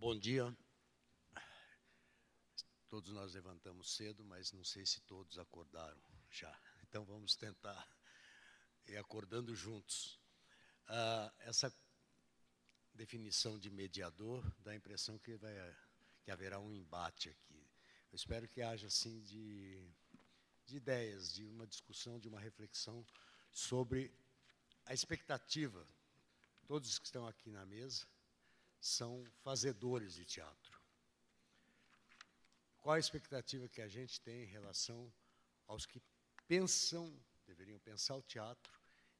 Bom dia. Todos nós levantamos cedo, mas não sei se todos acordaram já. Então vamos tentar ir acordando juntos. Essa definição de mediador dá a impressão que haverá um embate aqui. Eu espero que haja, assim, de ideias, de uma discussão, de uma reflexão sobre a expectativa. Todos que estão aqui na mesa são fazedores de teatro. Qual a expectativa que a gente tem em relação aos que deveriam pensar o teatro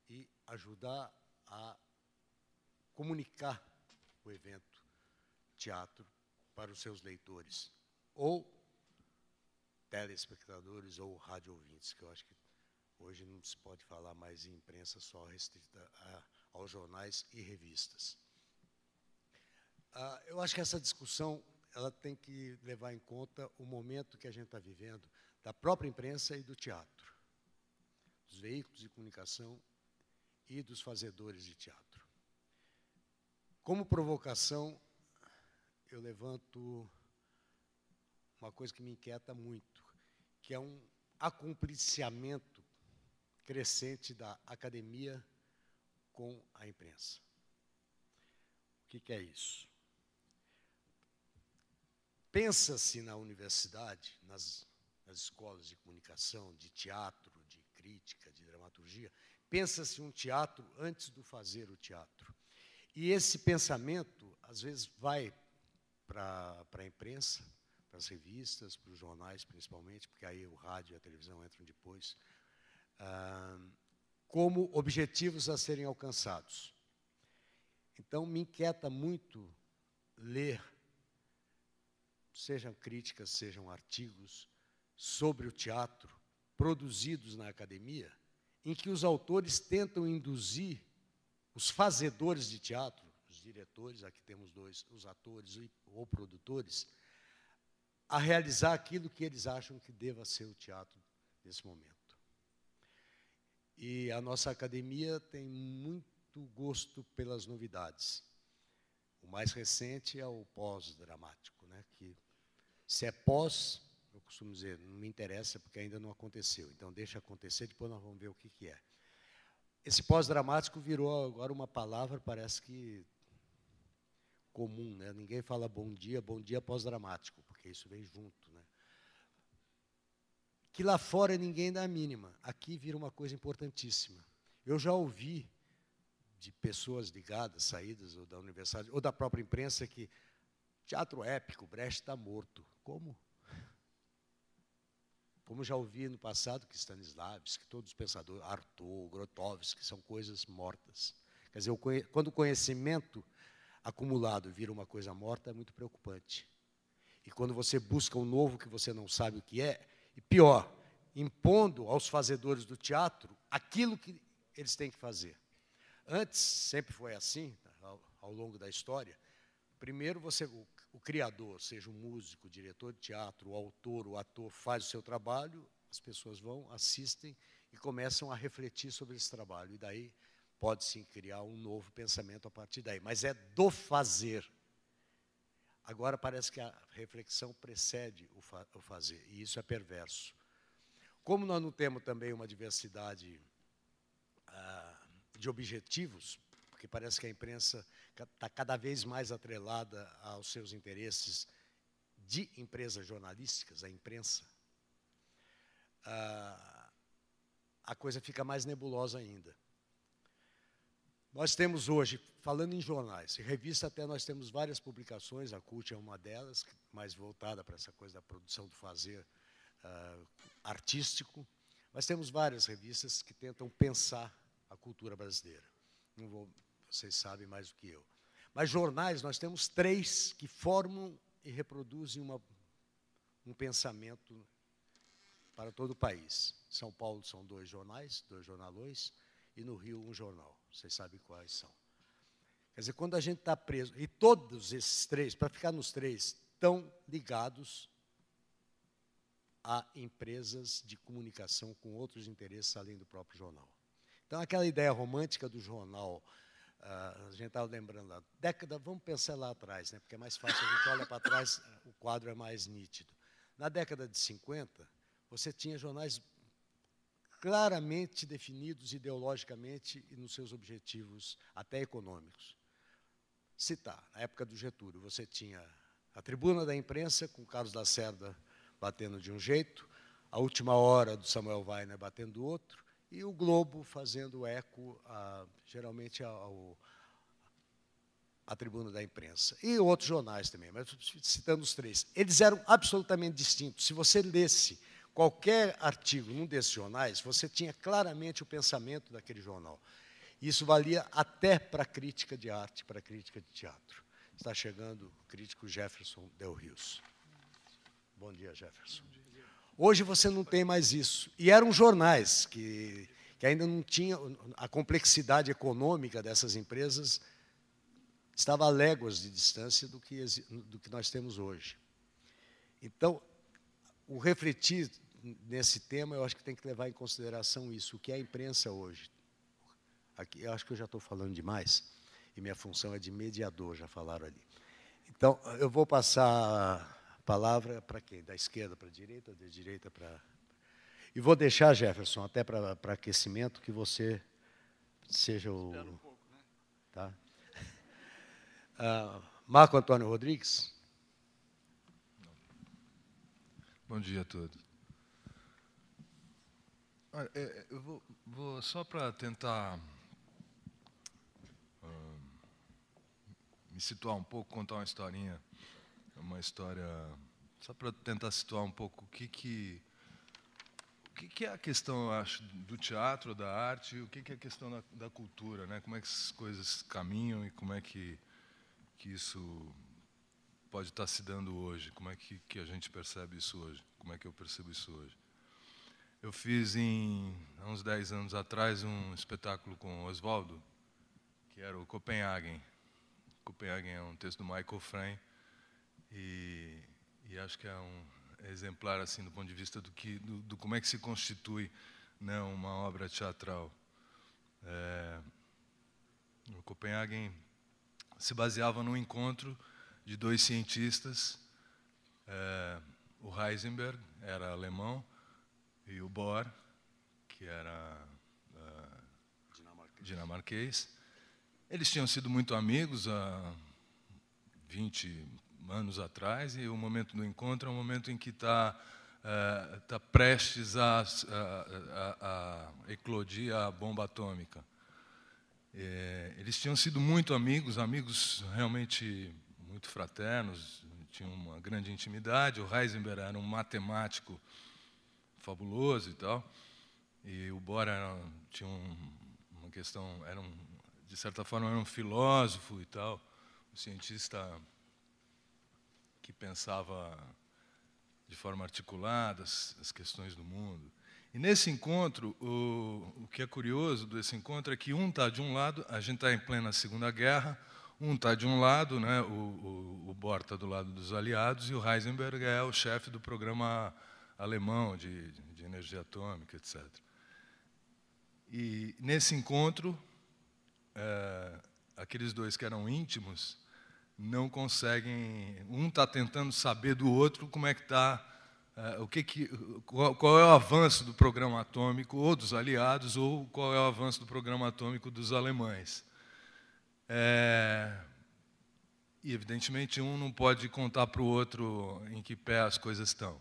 e ajudar a comunicar o evento teatro para os seus leitores, ou telespectadores ou rádio ouvintes, que eu acho que hoje não se pode falar mais em imprensa só restrita aos jornais e revistas. Eu acho que essa discussão ela tem que levar em conta o momento que a gente está vivendo da própria imprensa e do teatro, dos veículos de comunicação e dos fazedores de teatro. Como provocação, eu levanto uma coisa que me inquieta muito, que é um acompliciamento crescente da academia com a imprensa. O que é isso? Pensa-se na universidade, nas escolas de comunicação, de teatro, de crítica, de dramaturgia, pensa-se um teatro antes do fazer o teatro. E esse pensamento, às vezes, vai para a imprensa, para as revistas, para os jornais, principalmente, porque aí o rádio e a televisão entram depois, como objetivos a serem alcançados. Então, me inquieta muito ler, sejam críticas, sejam artigos, sobre o teatro, produzidos na academia, em que os autores tentam induzir os fazedores de teatro, os diretores, aqui temos dois, os atores ou produtores, a realizar aquilo que eles acham que deva ser o teatro nesse momento. E a nossa academia tem muito gosto pelas novidades. O mais recente é o pós-dramático, né, que, se é pós, eu costumo dizer, não me interessa porque ainda não aconteceu. Então, deixa acontecer, depois nós vamos ver o que é. Esse pós-dramático virou agora uma palavra, parece que comum, né? Ninguém fala bom dia pós-dramático, porque isso vem junto, né? Que lá fora ninguém dá a mínima. Aqui vira uma coisa importantíssima. Eu já ouvi de pessoas ligadas, saídas ou da universidade, ou da própria imprensa, que teatro épico, Brecht está morto. Como? Como já ouvi no passado que Stanislavski, que todos os pensadores, Artaud, Grotowski, são coisas mortas. Quer dizer, quando o conhecimento acumulado vira uma coisa morta, é muito preocupante. E quando você busca um novo que você não sabe o que é, e pior, impondo aos fazedores do teatro aquilo que eles têm que fazer. Antes, sempre foi assim, ao longo da história. Primeiro, o criador, seja um músico, diretor de teatro, o autor, o ator, faz o seu trabalho, as pessoas vão, assistem e começam a refletir sobre esse trabalho. E daí pode-se criar um novo pensamento a partir daí. Mas é do fazer. Agora parece que a reflexão precede o fazer, e isso é perverso. Como nós não temos também uma diversidade de objetivos, porque parece que a imprensa está cada vez mais atrelada aos seus interesses de empresas jornalísticas, a imprensa, a coisa fica mais nebulosa ainda. Nós temos hoje, falando em jornais, em revista até nós temos várias publicações, a CUT é uma delas, mais voltada para essa coisa da produção do fazer artístico, mas temos várias revistas que tentam pensar a cultura brasileira. Vocês sabem mais do que eu. Mas jornais, nós temos 3 que formam e reproduzem um pensamento para todo o país. Em São Paulo são 2 jornais, 2 jornalões, e no Rio um jornal. Vocês sabem quais são. Quer dizer, quando a gente está preso, e todos esses 3, para ficar nos 3, estão ligados a empresas de comunicação com outros interesses além do próprio jornal. Então, aquela ideia romântica do jornal a gente estava lembrando lá, vamos pensar lá atrás, né, porque é mais fácil, a gente olha para trás, o quadro é mais nítido. Na década de 50, você tinha jornais claramente definidos ideologicamente e nos seus objetivos, até econômicos. Citar, na época do Getúlio, você tinha a Tribuna da Imprensa, com Carlos Lacerda batendo de um jeito, a Última Hora, do Samuel Weiner, batendo do outro, e o Globo fazendo eco, geralmente, à Tribuna da Imprensa. E outros jornais também, mas citando os três. Eles eram absolutamente distintos. Se você lesse qualquer artigo num desses jornais, você tinha claramente o pensamento daquele jornal. Isso valia até para a crítica de arte, para a crítica de teatro. Está chegando o crítico Jefferson Del Rios. Bom dia, Jefferson. Hoje você não tem mais isso. E eram jornais que ainda não tinham a complexidade econômica dessas empresas, estava a léguas de distância do que nós temos hoje. Então, o refletir nesse tema, eu acho que tem que levar em consideração isso, o que é a imprensa hoje. Aqui, eu acho que eu já estou falando demais, e minha função é de mediador, já falaram ali. Então, eu vou passar a palavra para quem? Da esquerda para a direita, da direita para... E vou deixar, Jefferson, até para aquecimento, que você seja o... Espera um pouco, né? Tá? Marco Antônio Rodrigues. Bom dia a todos. Olha, eu vou só para tentar me situar um pouco, contar uma historinha, só para tentar situar um pouco o que é a questão, eu acho, do teatro, da arte, o que é a questão da cultura, né? Como é que essas coisas caminham e como é que isso pode estar se dando hoje, como é que a gente percebe isso hoje, como é que eu percebo isso hoje. Eu fiz, há uns 10 anos atrás, um espetáculo com o Oswaldo, que era o Copenhagen. Copenhagen é um texto do Michael Frayn, e acho que é um exemplar assim do ponto de vista do como é que se constitui, né, uma obra teatral. O Copenhagen se baseava num encontro de dois cientistas, o Heisenberg era alemão e o Bohr, que era dinamarquês. Eles tinham sido muito amigos há 20 anos atrás, e o momento do encontro é um momento em que está prestes a eclodir a bomba atômica. Eles tinham sido muito amigos realmente muito fraternos, tinham uma grande intimidade. O Heisenberg era um matemático fabuloso e tal, e o Bohr tinha uma questão, de certa forma, era um filósofo e tal, um cientista que pensava de forma articulada as questões do mundo. E nesse encontro, o que é curioso desse encontro é que um está de um lado, a gente está em plena Segunda Guerra, um está de um lado, né, o Bohr está do lado dos aliados, e o Heisenberg é o chefe do programa alemão de energia atômica, etc. E nesse encontro, aqueles dois que eram íntimos não conseguem, um está tentando saber do outro como é que está, qual é o avanço do programa atômico ou dos aliados, ou qual é o avanço do programa atômico dos alemães. E, evidentemente, um não pode contar para o outro em que pé as coisas estão.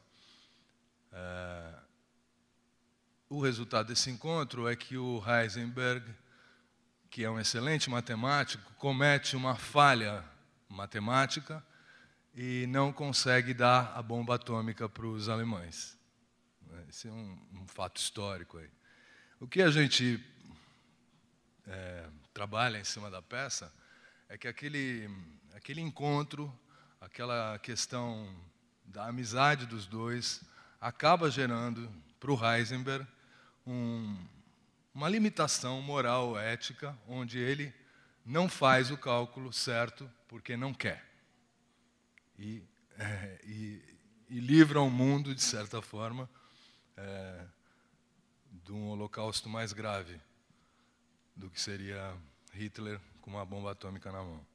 O resultado desse encontro é que o Heisenberg, que é um excelente matemático, comete uma falha matemática e não consegue dar a bomba atômica para os alemães. Esse é um fato histórico aí. O que a gente trabalha em cima da peça é que aquele encontro, aquela questão da amizade dos dois, acaba gerando para o Heisenberg uma limitação moral, ética, onde ele não faz o cálculo certo porque não quer. E livra o mundo, de certa forma, de um holocausto mais grave do que seria Hitler com uma bomba atômica na mão.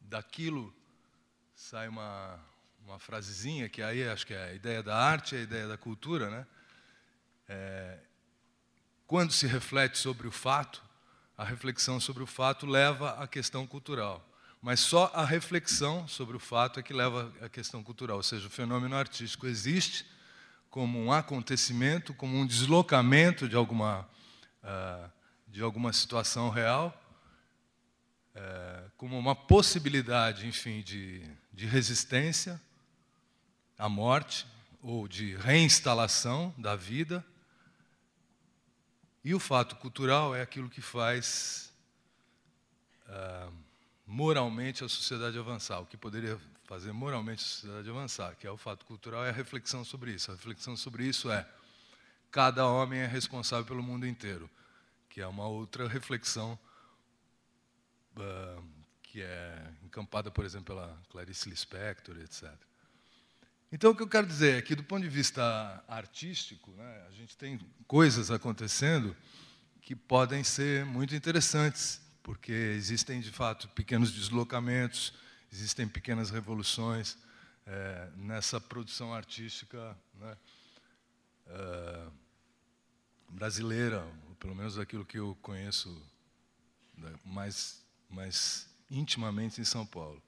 Daquilo sai uma frasezinha, que aí acho que é a ideia da arte e a ideia da cultura, né? Quando se reflete sobre o fato, a reflexão sobre o fato leva à questão cultural. Mas só a reflexão sobre o fato é que leva à questão cultural. Ou seja, o fenômeno artístico existe como um acontecimento, como um deslocamento de alguma situação real, como uma possibilidade, enfim, de resistência à morte ou de reinstalação da vida. E o fato cultural é aquilo que faz moralmente a sociedade avançar, o que poderia fazer moralmente a sociedade avançar, que é o fato cultural, é a reflexão sobre isso. A reflexão sobre isso é: cada homem é responsável pelo mundo inteiro, que é uma outra reflexão que é encampada, por exemplo, pela Clarice Lispector, etc. Então, o que eu quero dizer é que, do ponto de vista artístico, né, a gente tem coisas acontecendo que podem ser muito interessantes, porque existem, de fato, pequenos deslocamentos, existem pequenas revoluções nessa produção artística, né, brasileira, ou pelo menos aquilo que eu conheço mais intimamente em São Paulo.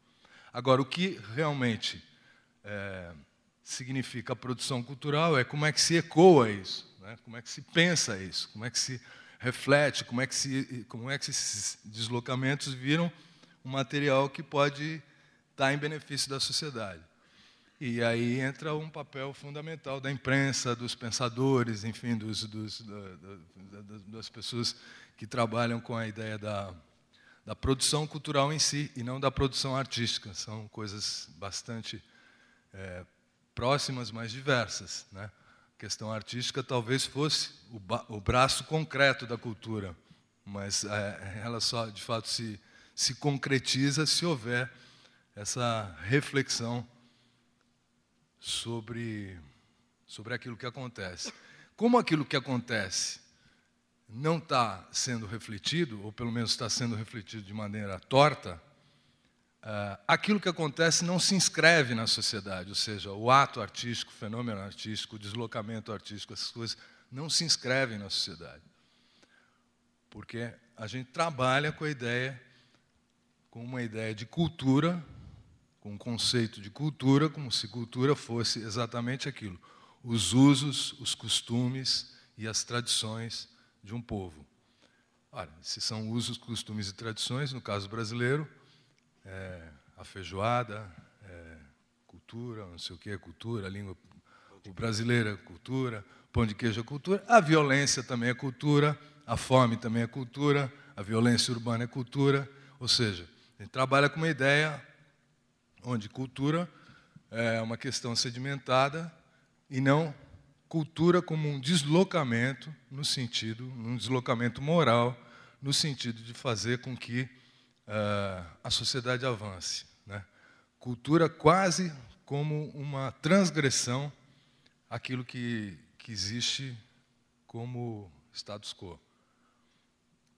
Agora, o que realmente significa a produção cultural é como é que se ecoa isso, né? Como é que se pensa isso, como é que se reflete, como é que esses deslocamentos viram um material que pode estar em benefício da sociedade. E aí entra um papel fundamental da imprensa, dos pensadores, enfim, das pessoas que trabalham com a ideia da produção cultural em si, e não da produção artística. São coisas bastante próximas, mas diversas, né? A questão artística talvez fosse o braço concreto da cultura, mas ela só, de fato, se concretiza se houver essa reflexão sobre aquilo que acontece. Como aquilo que acontece não está sendo refletido, ou pelo menos está sendo refletido de maneira torta, aquilo que acontece não se inscreve na sociedade, ou seja, o ato artístico, o fenômeno artístico, o deslocamento artístico, essas coisas não se inscrevem na sociedade. Porque a gente trabalha com uma ideia de cultura, com um conceito de cultura, como se cultura fosse exatamente aquilo: os usos, os costumes e as tradições de um povo. Ora, se são usos, costumes e tradições, no caso brasileiro, a feijoada, cultura, não sei o que é cultura, a língua brasileira é cultura, pão de queijo é cultura, a violência também é cultura, a fome também é cultura, a violência urbana é cultura. Ou seja, a gente trabalha com uma ideia onde cultura é uma questão sedimentada e não cultura como um deslocamento um deslocamento moral, no sentido de fazer com que a sociedade avance, né? Cultura quase como uma transgressão àquilo que existe como status quo.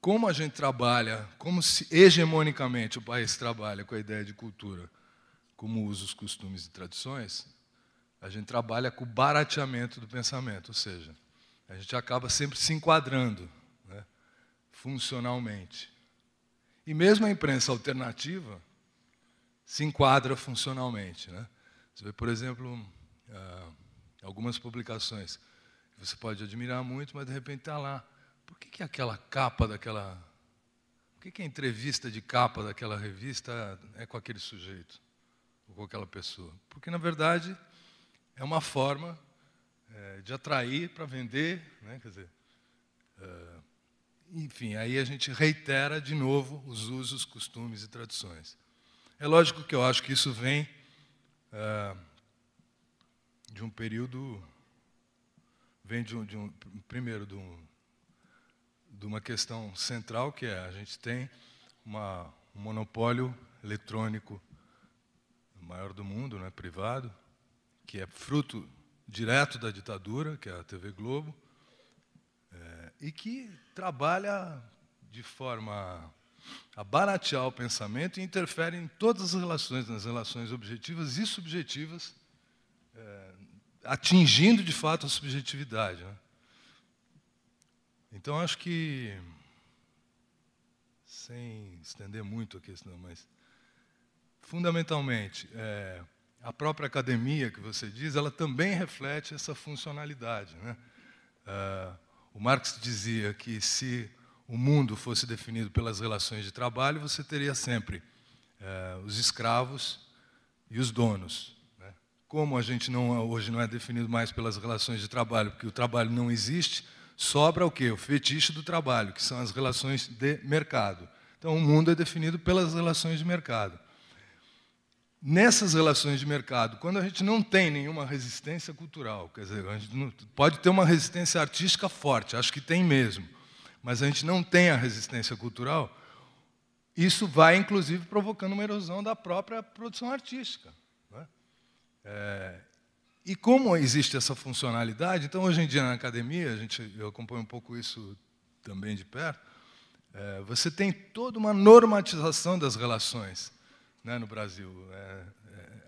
Como a gente trabalha, como se hegemonicamente o país trabalha com a ideia de cultura como usos, costumes e tradições, a gente trabalha com o barateamento do pensamento, ou seja, a gente acaba sempre se enquadrando, né, funcionalmente. E mesmo a imprensa alternativa se enquadra funcionalmente, né? Você vê, por exemplo, algumas publicações que você pode admirar muito, mas de repente está lá. Por que aquela capa daquela... Por que a entrevista de capa daquela revista é com aquele sujeito, ou com aquela pessoa? Porque, na verdade, é uma forma de atrair para vender, né? Quer dizer, enfim, aí a gente reitera de novo os usos, costumes e tradições. É lógico que eu acho que isso vem de um período, primeiro de uma questão central, que é: a gente tem um monopólio eletrônico maior do mundo, né, privado, que é fruto direto da ditadura, que é a TV Globo, e que trabalha de forma a baratear o pensamento e interfere em todas as relações, nas relações objetivas e subjetivas, atingindo, de fato, a subjetividade, né? Então, acho que, sem estender muito a questão, mas, fundamentalmente, a própria academia, que você diz, ela também reflete essa funcionalidade, né? O Marx dizia que, se o mundo fosse definido pelas relações de trabalho, você teria sempre os escravos e os donos, né? Como a gente hoje não é definido mais pelas relações de trabalho, porque o trabalho não existe, sobra o quê? O fetiche do trabalho, que são as relações de mercado. Então, o mundo é definido pelas relações de mercado. Nessas relações de mercado, quando a gente não tem nenhuma resistência cultural, quer dizer, a gente não, pode ter uma resistência artística forte, acho que tem mesmo, mas a gente não tem a resistência cultural, isso vai, inclusive, provocando uma erosão da própria produção artística, né? E como existe essa funcionalidade, então, hoje em dia, na academia, eu acompanho um pouco isso também de perto, você tem toda uma normatização das relações, né, no Brasil.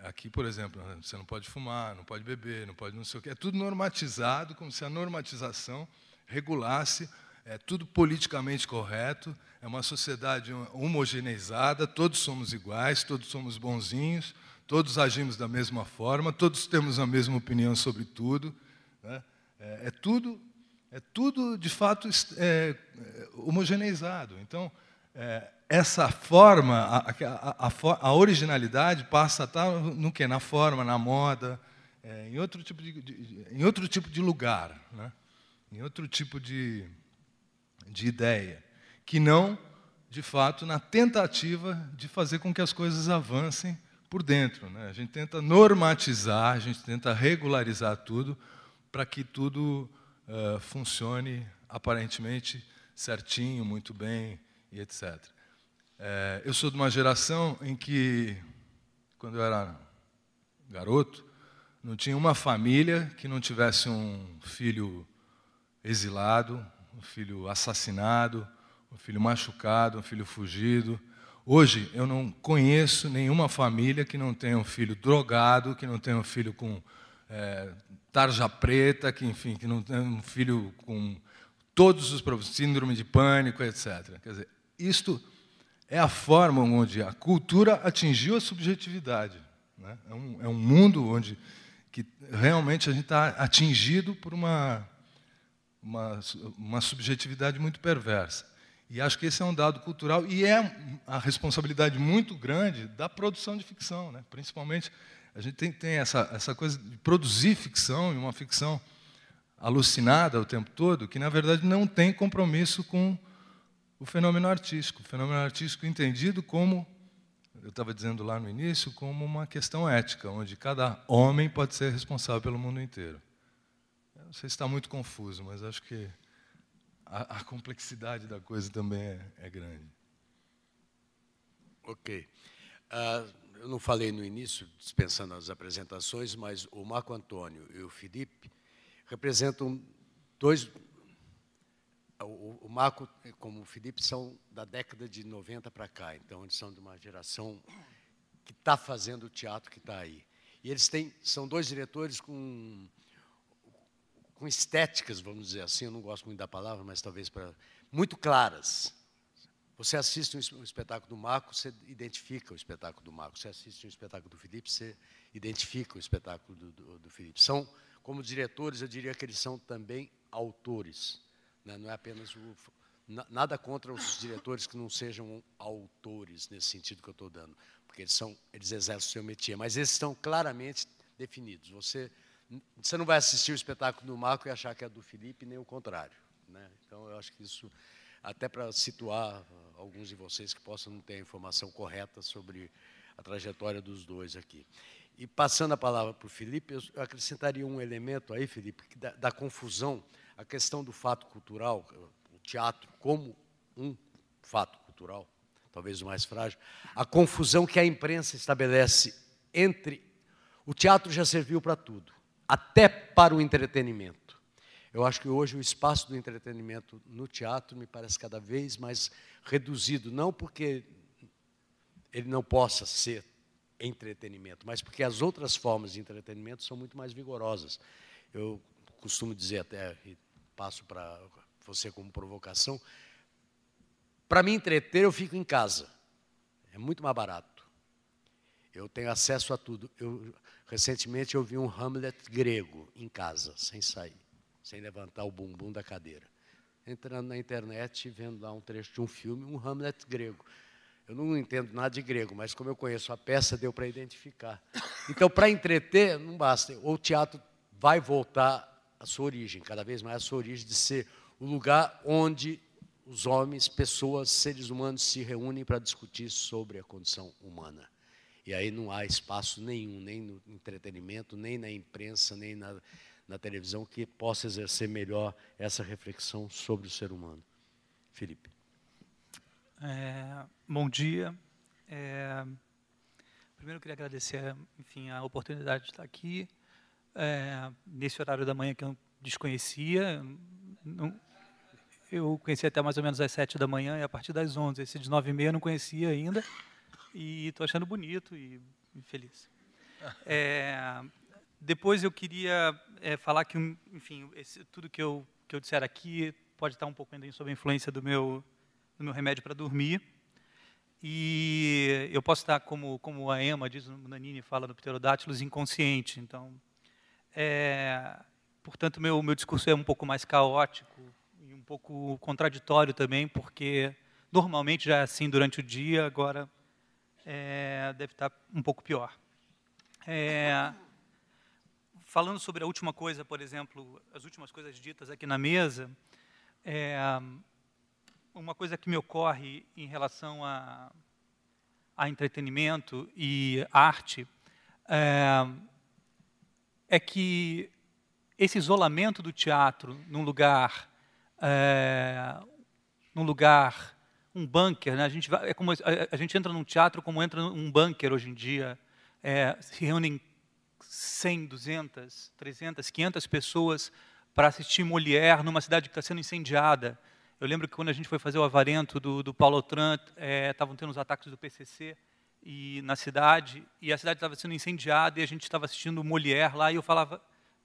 Aqui, por exemplo, você não pode fumar, não pode beber, não pode não sei o quê. É tudo normatizado, como se a normatização regulasse, é tudo politicamente correto, é uma sociedade homogeneizada, todos somos iguais, todos somos bonzinhos, todos agimos da mesma forma, todos temos a mesma opinião sobre tudo, né? É tudo, de fato, homogeneizado. Então, essa forma, a originalidade passa a estar no quê? Na forma, na moda, em outro tipo de lugar, né? Em outro tipo de ideia, que não, de fato, na tentativa de fazer com que as coisas avancem por dentro, né? A gente tenta normatizar, a gente tenta regularizar tudo para que tudo funcione aparentemente certinho, muito bem, e etc. Eu sou de uma geração em que, quando eu era garoto, não tinha uma família que não tivesse um filho exilado, um filho assassinado, um filho machucado, um filho fugido. Hoje, eu não conheço nenhuma família que não tenha um filho drogado, que não tenha um filho com tarja preta, que não tenha um filho com todos os problemas, síndrome de pânico, etc. Quer dizer, isto é a forma onde a cultura atingiu a subjetividade, né? É um mundo onde que realmente a gente está atingido por uma subjetividade muito perversa. E acho que esse é um dado cultural e é a responsabilidade muito grande da produção de ficção, né? Principalmente, a gente tem essa coisa de produzir ficção, e uma ficção alucinada o tempo todo, que, na verdade, não tem compromisso com o fenômeno artístico. O fenômeno artístico entendido como, eu estava dizendo lá no início, como uma questão ética, onde cada homem pode ser responsável pelo mundo inteiro. Eu não sei se está muito confuso, mas acho que a complexidade da coisa também é grande. Ok. Eu não falei no início, dispensando as apresentações, mas o Marco Antônio e o Felipe representam dois... O Marco, como o Felipe, são da década de 90 para cá, então eles são de uma geração que está fazendo o teatro que está aí. E eles são dois diretores com estéticas, vamos dizer assim, eu não gosto muito da palavra, mas talvez muito claras. Você assiste um espetáculo do Marco, você identifica o espetáculo do Marco. Você assiste um espetáculo do Felipe, você identifica o espetáculo do Felipe. São, como diretores, eu diria que eles são também autores, né? Não é apenas nada contra os diretores que não sejam autores, nesse sentido que eu estou dando, porque eles exercem o seu métier, mas eles estão claramente definidos. Você não vai assistir o espetáculo do Marco e achar que é do Felipe, nem o contrário, né? Então, eu acho que isso, até para situar alguns de vocês que possam não ter a informação correta sobre a trajetória dos dois aqui. E, passando a palavra para o Felipe, eu acrescentaria um elemento aí, Felipe, da confusão, a questão do fato cultural, o teatro como um fato cultural, talvez o mais frágil, a confusão que a imprensa estabelece entre... O teatro já serviu para tudo, até para o entretenimento. Eu acho que hoje o espaço do entretenimento no teatro me parece cada vez mais reduzido, não porque ele não possa ser entretenimento, mas porque as outras formas de entretenimento são muito mais vigorosas. Eu costumo dizer até, e passo para você como provocação, para me entreter eu fico em casa, é muito mais barato. Eu tenho acesso a tudo. Recentemente eu vi um Hamlet grego em casa, sem sair, sem levantar o bumbum da cadeira. Entrando na internet e vendo lá um trecho de um filme, um Hamlet grego. Eu não entendo nada de grego, mas como eu conheço a peça, deu para identificar. Então, para entreter, não basta. O teatro vai voltar à sua origem, cada vez mais à sua origem, de ser o lugar onde os homens, pessoas, seres humanos se reúnem para discutir sobre a condição humana. E aí não há espaço nenhum, nem no entretenimento, nem na imprensa, nem na televisão, que possa exercer melhor essa reflexão sobre o ser humano. Felipe. Bom dia. Primeiro eu queria agradecer, enfim, a oportunidade de estar aqui, nesse horário da manhã que eu desconhecia. Eu conhecia até mais ou menos às 7 da manhã, e a partir das 11, esse de 9h30 eu não conhecia ainda, e estou achando bonito e feliz. Depois eu queria falar que, enfim, tudo que eu disser aqui pode estar um pouco ainda sob a influência do meu remédio para dormir. E eu posso estar, como a Emma diz, o Nanini fala no Pterodátilos, inconsciente. Então, portanto, meu discurso é um pouco mais caótico e um pouco contraditório também, porque normalmente já é assim durante o dia, agora deve estar um pouco pior. Falando sobre a última coisa, por exemplo, as últimas coisas ditas aqui na mesa, uma coisa que me ocorre em relação a entretenimento e arte é que esse isolamento do teatro num lugar, um bunker, né? É como a gente entra num teatro como entra num bunker hoje em dia, se reúnem 100, 200, 300, 500 pessoas para assistir Molière numa cidade que está sendo incendiada. Eu lembro que quando a gente foi fazer o Avarento do Paulo Autran, estavam tendo os ataques do PCC na cidade, e a cidade estava sendo incendiada, e a gente estava assistindo o Molière lá, e eu falava,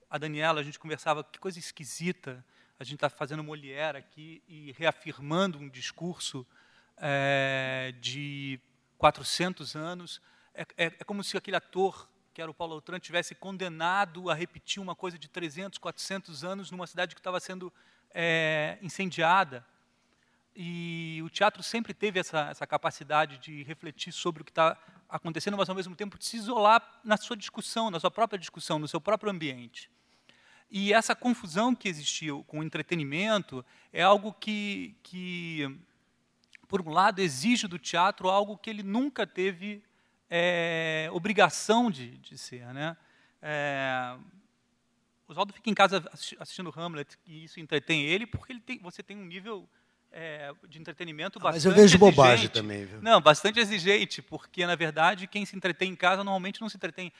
a Daniela, a gente conversava, que coisa esquisita, a gente está fazendo Molière aqui e reafirmando um discurso de 400 anos. É como se aquele ator, que era o Paulo Autran, tivesse condenado a repetir uma coisa de 300, 400 anos numa cidade que estava sendo incendiada. E o teatro sempre teve essa capacidade de refletir sobre o que está acontecendo, mas, ao mesmo tempo, de se isolar na sua discussão, na sua própria discussão, no seu próprio ambiente. E essa confusão que existiu com o entretenimento é algo que por um lado, exige do teatro algo que ele nunca teve obrigação de ser, né? Oswaldo fica em casa assistindo Hamlet, e isso entretém ele, porque você tem um nível de entretenimento bastante exigente. Mas eu vejo bobagem também, viu? Não, bastante exigente, porque, na verdade, quem se entretém em casa normalmente não se entretém.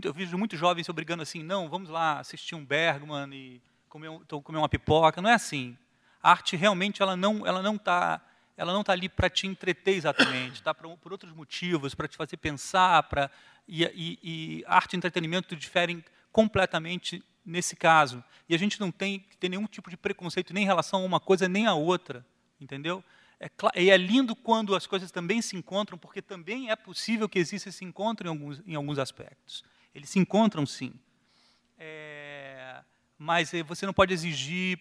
Eu vejo muitos jovens se obrigando assim, não, vamos lá assistir um Bergman e comer uma pipoca. Não é assim. A arte realmente ela não está ali para te entreter exatamente, está por outros motivos, para te fazer pensar, e arte e entretenimento diferem completamente nesse caso. E a gente não tem que ter nenhum tipo de preconceito nem em relação a uma coisa nem a outra, entendeu? E é lindo quando as coisas também se encontram, porque também é possível que exista esse encontro em alguns aspectos. Eles se encontram, sim. Mas você não pode exigir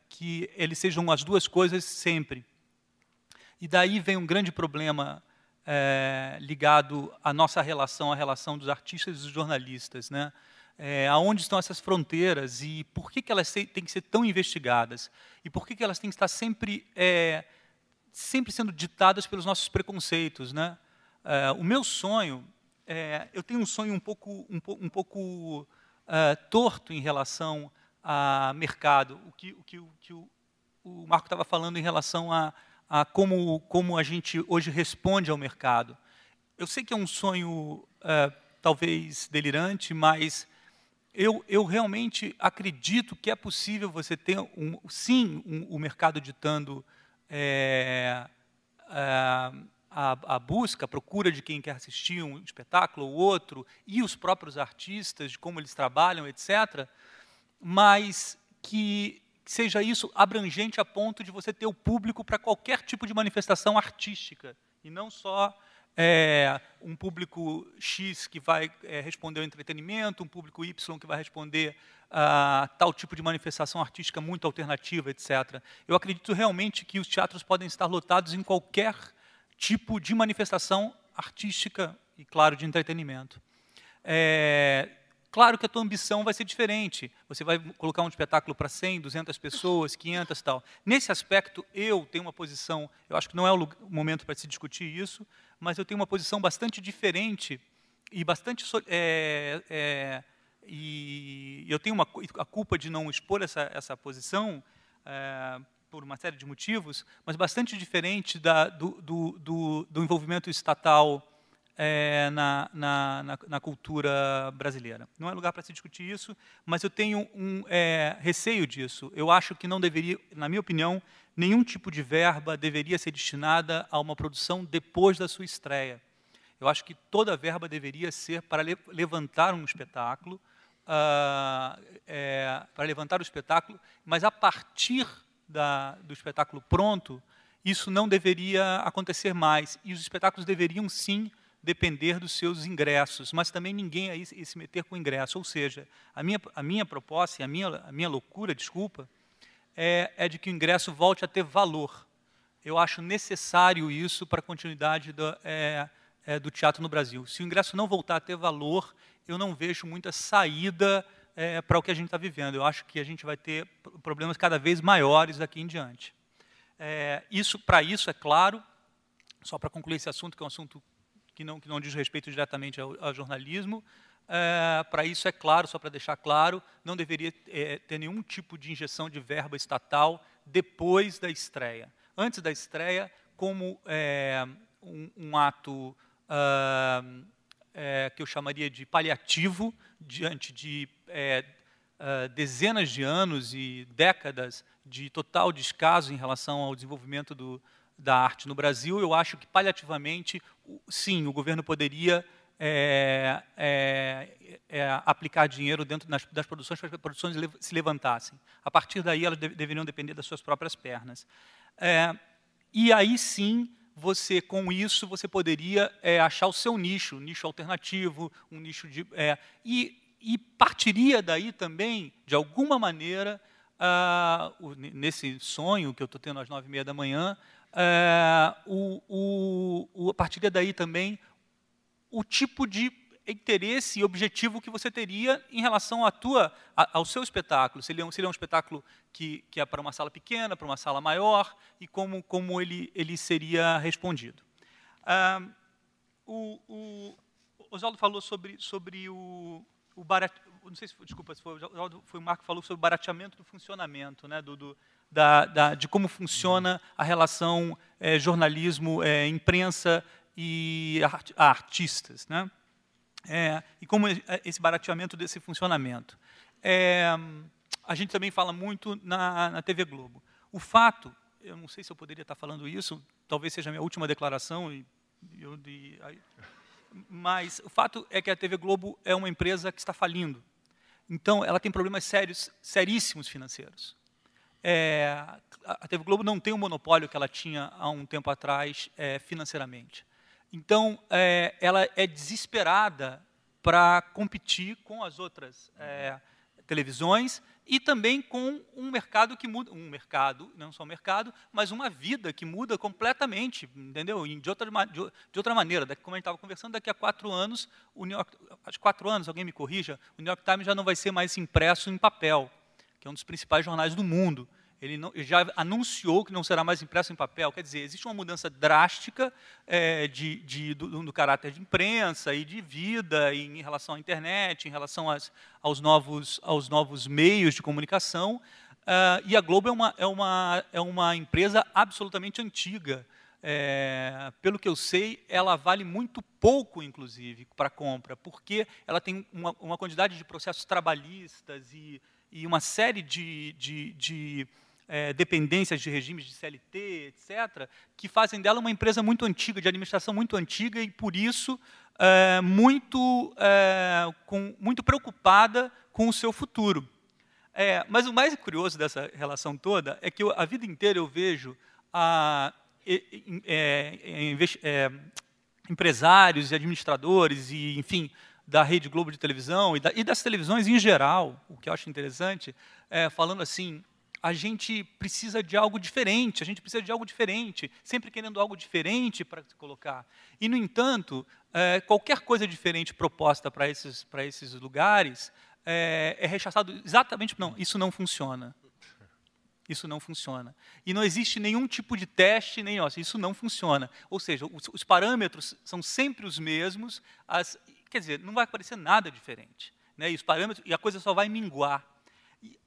que eles sejam as duas coisas sempre. E daí vem um grande problema ligado à nossa relação, à relação dos artistas e dos jornalistas, né? Aonde estão essas fronteiras e por que elas têm que ser tão investigadas? E por que elas têm que estar sempre sendo ditadas pelos nossos preconceitos, né? O meu sonho, eu tenho um sonho um pouco torto em relação a mercado, o que o Marco estava falando em relação a como a gente hoje responde ao mercado. Eu sei que é um sonho talvez delirante, mas eu realmente acredito que é possível você ter, sim, o mercado ditando a busca, a procura de quem quer assistir um espetáculo ou outro, e os próprios artistas, de como eles trabalham, etc., mas que seja isso abrangente a ponto de você ter o público para qualquer tipo de manifestação artística, e não só um público X que vai responder ao entretenimento, um público Y que vai responder a tal tipo de manifestação artística muito alternativa, etc. Eu acredito realmente que os teatros podem estar lotados em qualquer tipo de manifestação artística e, claro, de entretenimento. Claro que a tua ambição vai ser diferente. Você vai colocar um espetáculo para 100, 200 pessoas, 500 e tal. Nesse aspecto, eu tenho uma posição, eu acho que não é o momento para se discutir isso, mas eu tenho uma posição bastante diferente e bastante... e eu tenho a culpa de não expor essa posição por uma série de motivos, mas bastante diferente do envolvimento estatal na cultura brasileira. Não é lugar para se discutir isso, mas eu tenho um receio disso. Eu acho que não deveria, na minha opinião, nenhum tipo de verba deveria ser destinada a uma produção depois da sua estreia. Eu acho que toda a verba deveria ser para levantar um espetáculo, mas a partir do espetáculo pronto, isso não deveria acontecer mais. E os espetáculos deveriam, sim, depender dos seus ingressos, mas também ninguém aí se meter com o ingresso. Ou seja, a minha proposta, e a minha loucura, desculpa, é de que o ingresso volte a ter valor. Eu acho necessário isso para a continuidade do teatro no Brasil. Se o ingresso não voltar a ter valor, eu não vejo muita saída para o que a gente está vivendo. Eu acho que a gente vai ter problemas cada vez maiores daqui em diante. Para isso, é claro, só para concluir esse assunto, que é um assunto que não diz respeito diretamente ao jornalismo, para isso, é claro, só para deixar claro, não deveria ter nenhum tipo de injeção de verba estatal depois da estreia. Antes da estreia, como um ato que eu chamaria de paliativo, diante de dezenas de anos e décadas de total descaso em relação ao desenvolvimento da arte no Brasil, eu acho que, paliativamente, sim, o governo poderia aplicar dinheiro dentro das produções para que as produções se levantassem. A partir daí, elas deveriam depender das suas próprias pernas. E aí, sim, com isso, você poderia achar o seu nicho, um nicho alternativo, um nicho de... E partiria daí também, de alguma maneira, nesse sonho que eu estou tendo às 9h30 da manhã, partiria daí também o tipo de interesse e objetivo que você teria em relação ao seu espetáculo. Seria um espetáculo que é para uma sala pequena, para uma sala maior, e como ele seria respondido. O Oswaldo falou sobre o não sei se desculpa, se foi o Marco que falou sobre o barateamento do funcionamento, né, de como funciona a relação jornalismo, imprensa e artistas, né? E como esse barateamento desse funcionamento. A gente também fala muito na TV Globo. O fato, eu não sei se eu poderia estar falando isso, talvez seja a minha última declaração, mas o fato é que a TV Globo é uma empresa que está falindo. Então, ela tem problemas seríssimos financeiros. A TV Globo não tem o monopólio que ela tinha há um tempo atrás financeiramente. Então, ela é desesperada para competir com as outras televisões e também com um mercado que muda, não só um mercado, mas uma vida que muda completamente, entendeu? De outra maneira, como a gente estava conversando, daqui a 4 anos, acho que 4 anos, alguém me corrija, o New York Times já não vai ser mais impresso em papel, que é um dos principais jornais do mundo. Ele já anunciou que não será mais impresso em papel. Quer dizer, existe uma mudança drástica do caráter de imprensa e de vida em relação à internet, em relação aos novos meios de comunicação. E a Globo é uma empresa absolutamente antiga. pelo que eu sei, ela vale muito pouco, inclusive, para compra, porque ela tem uma quantidade de processos trabalhistas e uma série de dependências de regimes de CLT, etc., que fazem dela uma empresa muito antiga, de administração muito antiga, e, por isso, muito preocupada com o seu futuro. Mas o mais curioso dessa relação toda é que a vida inteira eu vejo empresários e administradores, e, enfim, da Rede Globo de televisão e das televisões em geral, o que eu acho interessante, falando assim: a gente precisa de algo diferente, sempre querendo algo diferente para se colocar. E, no entanto, qualquer coisa diferente proposta para esses lugares é rechaçado exatamente. Não, isso não funciona. Isso não funciona. E não existe nenhum tipo de teste, isso não funciona. Ou seja, os parâmetros são sempre os mesmos, quer dizer, não vai aparecer nada diferente, né? E a coisa só vai minguar.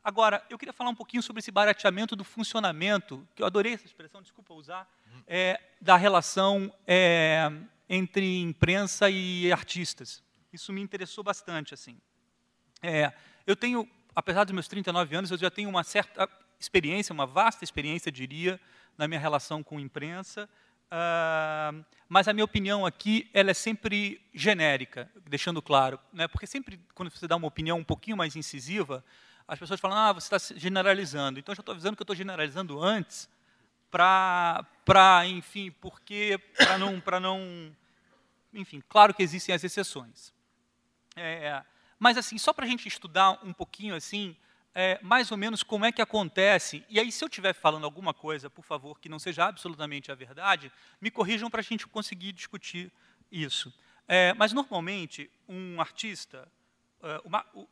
Agora, eu queria falar um pouquinho sobre esse barateamento do funcionamento, que eu adorei essa expressão, desculpa usar, da relação entre imprensa e artistas. Isso me interessou bastante, assim. Eu tenho, apesar dos meus 39 anos, eu já tenho uma certa experiência, uma vasta experiência, diria, na minha relação com imprensa, mas a minha opinião aqui ela é sempre genérica, deixando claro, né? Porque sempre, quando você dá uma opinião um pouquinho mais incisiva, as pessoas falam: você está generalizando. Então, eu já estou avisando que eu estou generalizando antes, enfim, porque para não, enfim, claro que existem as exceções. Mas, assim, só para a gente estudar um pouquinho, assim, mais ou menos como é que acontece. E aí, se eu estiver falando alguma coisa, por favor, que não seja absolutamente a verdade, me corrijam para a gente conseguir discutir isso. Mas, normalmente, um artista,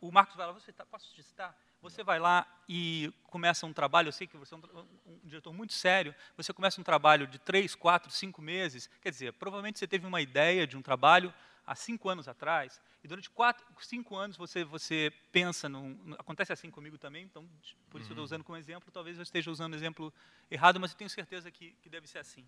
o Marcos vai lá, posso te citar? Você vai lá e começa um trabalho, eu sei que você é um diretor muito sério, você começa um trabalho de 3, 4, 5 meses, quer dizer, provavelmente você teve uma ideia de um trabalho há 5 anos atrás, e durante 4, 5 anos você pensa acontece assim comigo também, então, por isso eu estou usando como exemplo, talvez eu esteja usando o exemplo errado, mas eu tenho certeza que deve ser assim.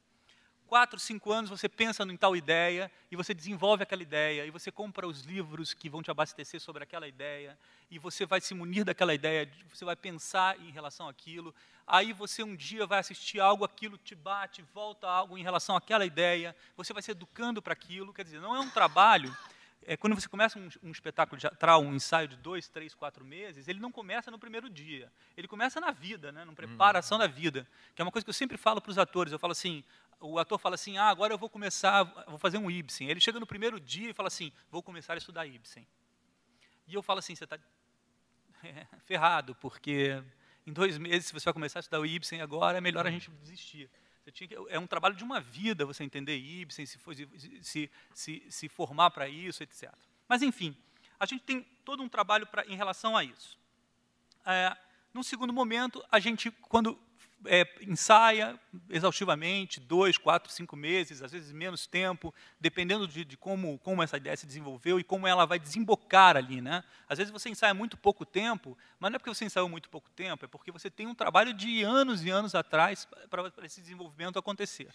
4, 5 anos você pensa em tal ideia, e você desenvolve aquela ideia, e você compra os livros que vão te abastecer sobre aquela ideia, e você vai se munir daquela ideia, você vai pensar em relação àquilo, aí você um dia vai assistir algo, aquilo te bate, volta algo em relação àquela ideia, você vai se educando para aquilo, quer dizer, não é um trabalho. Quando você começa um espetáculo teatral, um ensaio de 2, 3, 4 meses, ele não começa no primeiro dia, ele começa na vida, né, na preparação da vida, que é uma coisa que eu sempre falo para os atores. Eu falo assim, o ator fala assim: agora eu vou fazer um Ibsen. Ele chega no primeiro dia e fala assim: vou começar a estudar Ibsen. E eu falo assim: você está ferrado, porque em 2 meses, se você vai começar a estudar o Ibsen agora, é melhor a gente desistir. É um trabalho de uma vida você entender Ibsen, se formar para isso, etc. Mas, enfim, a gente tem todo um trabalho em relação a isso. Num segundo momento, a gente, quando ensaia exaustivamente, 2, 4, 5 meses, às vezes menos tempo, dependendo de como essa ideia se desenvolveu e como ela vai desembocar ali, né? Às vezes você ensaia muito pouco tempo, mas não é porque você ensaiou muito pouco tempo, é porque você tem um trabalho de anos e anos atrás para esse desenvolvimento acontecer,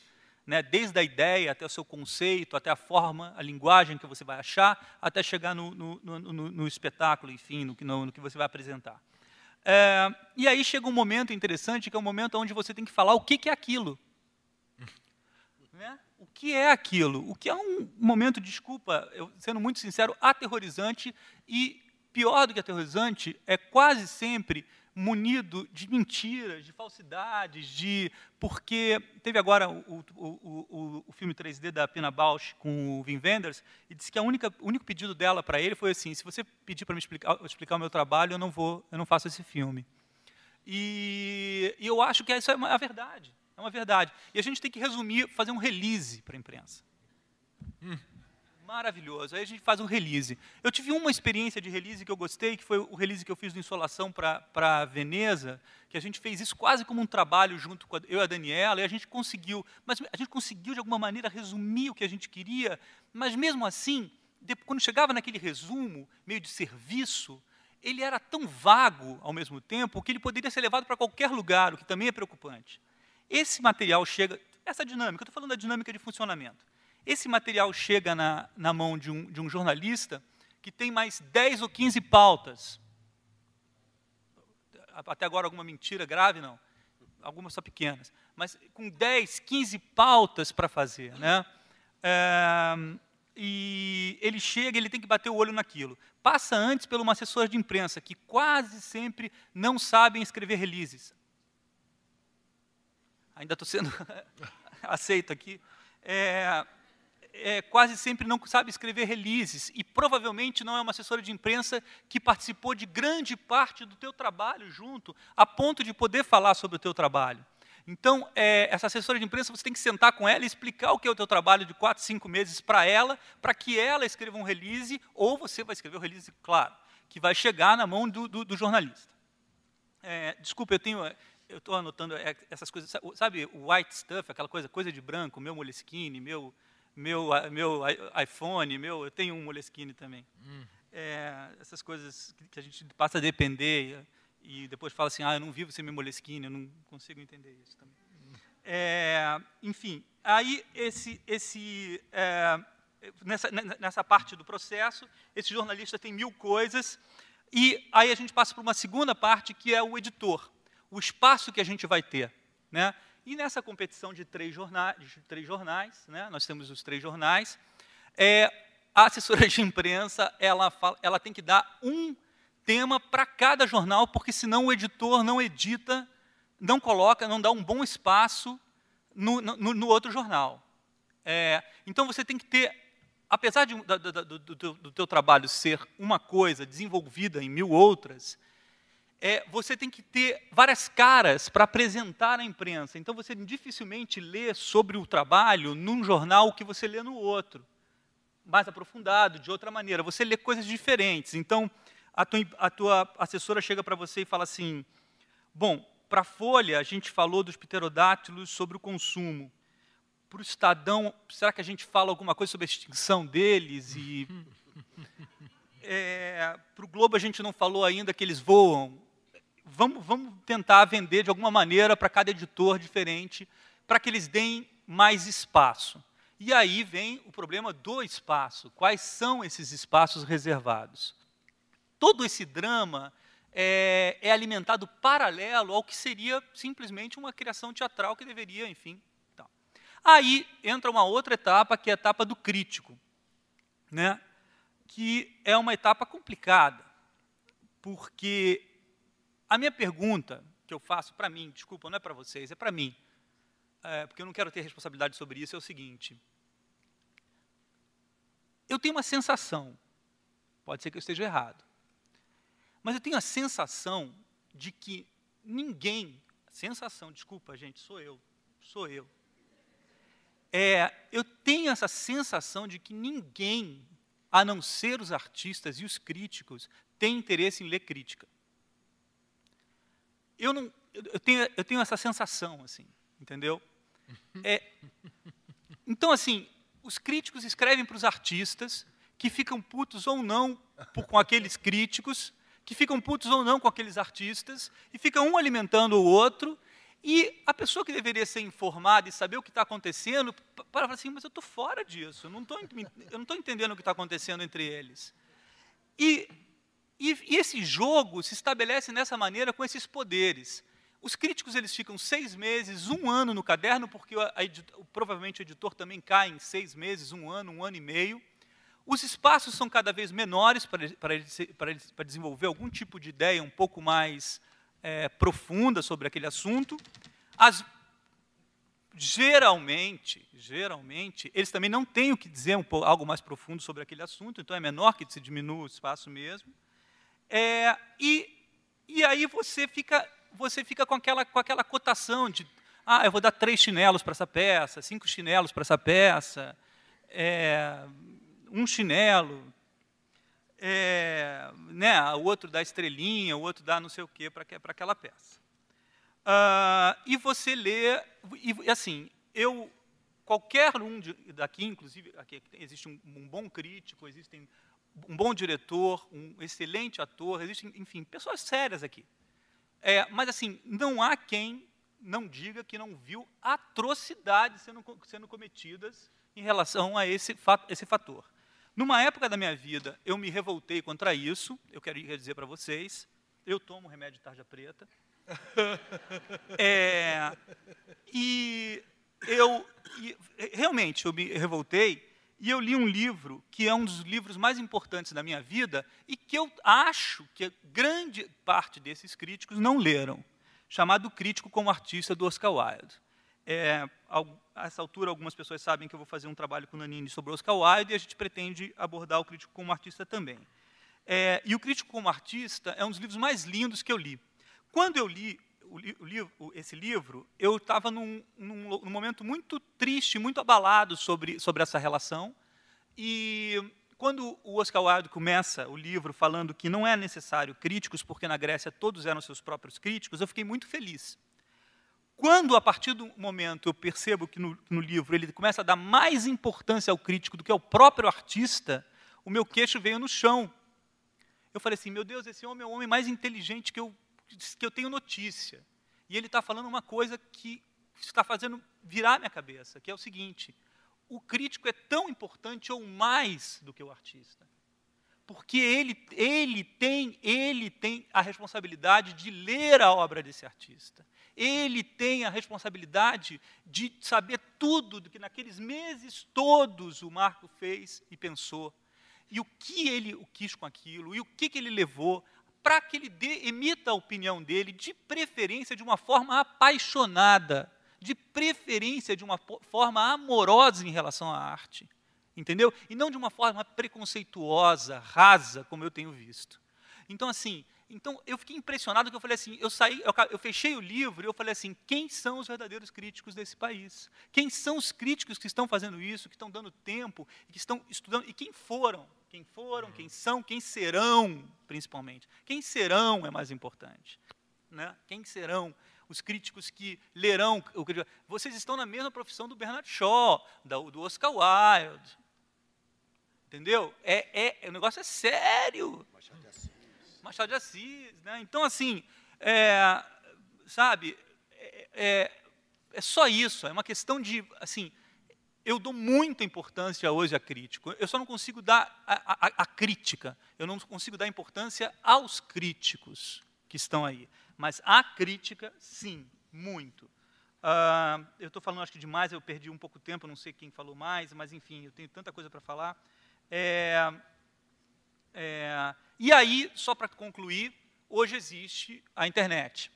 né? Desde a ideia até o seu conceito, até a forma, a linguagem que você vai achar, até chegar no espetáculo, enfim, no que você vai apresentar. E aí chega um momento interessante, que é um momento onde você tem que falar o que é aquilo. Né? O que é aquilo? O que é um momento, desculpa, sendo muito sincero, aterrorizante, e pior do que aterrorizante, é quase sempre munido de mentiras, de falsidades, porque teve agora o filme 3D da Pina Bausch com o Wim Wenders, e disse que o único pedido dela para ele foi assim: se você pedir para me explicar o meu trabalho, eu não faço esse filme. E eu acho que isso é uma verdade. É uma verdade. E a gente tem que resumir, fazer um release para a imprensa. Maravilhoso. Aí a gente faz um release. Eu tive uma experiência de release que eu gostei, que foi o release que eu fiz do Insolação para Veneza, que a gente fez isso quase como um trabalho junto com eu e a Daniela, e a gente conseguiu, mas a gente conseguiu de alguma maneira resumir o que a gente queria, mas mesmo assim, quando chegava naquele resumo, meio de serviço, ele era tão vago ao mesmo tempo que ele poderia ser levado para qualquer lugar, o que também é preocupante. Esse material chega, essa dinâmica, eu estou falando da dinâmica de funcionamento. Esse material chega na mão de um jornalista que tem mais 10 ou 15 pautas. Até agora alguma mentira grave, não. Algumas só pequenas. Mas com 10, 15 pautas para fazer, né? E ele chega, ele tem que bater o olho naquilo. Passa antes por uma assessora de imprensa, que quase sempre não sabem escrever releases. Ainda estou sendo aceito aqui. Quase sempre não sabe escrever releases, e provavelmente não é uma assessora de imprensa que participou de grande parte do teu trabalho junto, a ponto de poder falar sobre o teu trabalho. Então, essa assessora de imprensa, você tem que sentar com ela e explicar o que é o teu trabalho de 4, 5 meses para ela, para que ela escreva um release, ou você vai escrever o release, claro, que vai chegar na mão do jornalista. Desculpa, eu estou anotando essas coisas, sabe, o white stuff, aquela coisa de branco, meu Moleskine, meu iPhone, eu tenho um Moleskine também. Essas coisas que a gente passa a depender e depois fala assim, eu não vivo sem meu Moleskine, eu não consigo entender isso também. Enfim, aí nessa parte do processo, esse jornalista tem 1000 coisas, e aí a gente passa para uma segunda parte, que é o editor, o espaço que a gente vai ter, né? E nessa competição de 3 jornais, né, nós temos os 3 jornais, a assessora de imprensa ela tem que dar um tema para cada jornal, porque senão o editor não edita, não dá um bom espaço no outro jornal. Então você tem que ter, apesar do teu trabalho ser uma coisa desenvolvida em 1000 outras, você tem que ter várias caras para apresentar à imprensa. Então, você dificilmente lê sobre o trabalho num jornal que você lê no outro, mais aprofundado, de outra maneira. Você lê coisas diferentes. Então, a tua assessora chega para você e fala assim, bom, para a Folha, a gente falou dos pterodátilos sobre o consumo. Para o Estadão, será que a gente fala alguma coisa sobre a extinção deles? E para o Globo, a gente não falou ainda que eles voam. Vamos tentar vender de alguma maneira para cada editor diferente, para que eles deem mais espaço. E aí vem o problema do espaço. Quais são esses espaços reservados? Todo esse drama é alimentado paralelo ao que seria simplesmente uma criação teatral que deveria, enfim. Tá. Aí entra uma outra etapa, que é a etapa do crítico, né? Que é uma etapa complicada, porque a minha pergunta que eu faço para mim, desculpa, não é para vocês, é para mim, porque eu não quero ter responsabilidade sobre isso, é o seguinte. Eu tenho uma sensação, pode ser que eu esteja errado, mas eu tenho a sensação de que ninguém, desculpa, gente, sou eu. Eu tenho essa sensação de que ninguém, a não ser os artistas e os críticos, tem interesse em ler crítica. Eu tenho essa sensação, assim, entendeu? Então, assim, os críticos escrevem para os artistas, que ficam putos ou não com aqueles críticos, que ficam putos ou não com aqueles artistas, e ficam um alimentando o outro, e a pessoa que deveria ser informada e saber o que está acontecendo, para assim, mas eu estou fora disso, eu não estou entendendo o que está acontecendo entre eles. E esse jogo se estabelece dessa maneira com esses poderes. Os críticos eles ficam 6 meses, 1 ano no caderno, porque provavelmente o editor também cai em 6 meses, 1 ano, 1 ano e meio. Os espaços são cada vez menores para desenvolver algum tipo de ideia um pouco mais profunda sobre aquele assunto. Geralmente, eles também não têm o que dizer algo mais profundo sobre aquele assunto, então é menor que se diminua o espaço mesmo. E aí você fica com aquela cotação de, eu vou dar 3 chinelos para essa peça, 5 chinelos para essa peça, 1 chinelo, né, o outro dá estrelinha, o outro dá não sei o quê para aquela peça. E você lê, e assim, qualquer um daqui, inclusive, aqui existe um bom crítico, existem um bom diretor, um excelente ator, existem, enfim, pessoas sérias aqui. Mas, assim, não há quem não diga que não viu atrocidades sendo cometidas em relação a esse fator. Numa época da minha vida, eu me revoltei contra isso, eu queria dizer para vocês, eu tomo remédio de tarja preta, realmente eu me revoltei, e eu li um livro que é um dos livros mais importantes da minha vida e que eu acho que grande parte desses críticos não leram, chamado Crítico como Artista, do Oscar Wilde. A essa altura, algumas pessoas sabem que eu vou fazer um trabalho com o Nanini sobre o Oscar Wilde e a gente pretende abordar o Crítico como Artista também. E o Crítico como Artista é um dos livros mais lindos que eu li. Quando eu li esse livro, eu estava num momento muito triste, muito abalado sobre essa relação. E quando o Oscar Wilde começa o livro falando que não é necessário críticos, porque na Grécia todos eram seus próprios críticos, eu fiquei muito feliz. Quando, a partir do momento, eu percebo que no livro ele começa a dar mais importância ao crítico do que ao próprio artista, o meu queixo veio no chão. Eu falei assim, meu Deus, esse homem é o homem mais inteligente que eu tenho notícia. E ele está falando uma coisa que está fazendo virar minha cabeça, que é o seguinte: o crítico é tão importante ou mais do que o artista. Porque ele tem a responsabilidade de ler a obra desse artista. Ele tem a responsabilidade de saber tudo do que naqueles meses todos o Marco fez e pensou. E o que ele quis com aquilo, e o que ele levou, para que ele emita a opinião dele, de preferência de uma forma apaixonada, de preferência de uma forma amorosa em relação à arte. Entendeu? E não de uma forma preconceituosa, rasa, como eu tenho visto. Então, assim, eu fiquei impressionado, que eu falei assim, eu fechei o livro e eu falei assim, quem são os verdadeiros críticos desse país? Quem são os críticos que estão fazendo isso, que estão dando tempo, que estão estudando, e quem foram? Quem são, quem serão, principalmente. Quem serão é mais importante. Né? Quem serão os críticos que lerão? Vocês estão na mesma profissão do Bernard Shaw, do Oscar Wilde. Entendeu? O negócio é sério. Machado de Assis. Né? Então, assim, sabe, é só isso. É uma questão de, assim, eu dou muita importância hoje a crítico. Eu só não consigo dar a crítica. Eu não consigo dar importância aos críticos que estão aí. Mas a crítica, sim, muito. Eu estou falando, acho que demais, eu perdi um pouco de tempo, não sei quem falou mais, mas, enfim, eu tenho tanta coisa para falar. E aí, só para concluir, hoje existe a internet,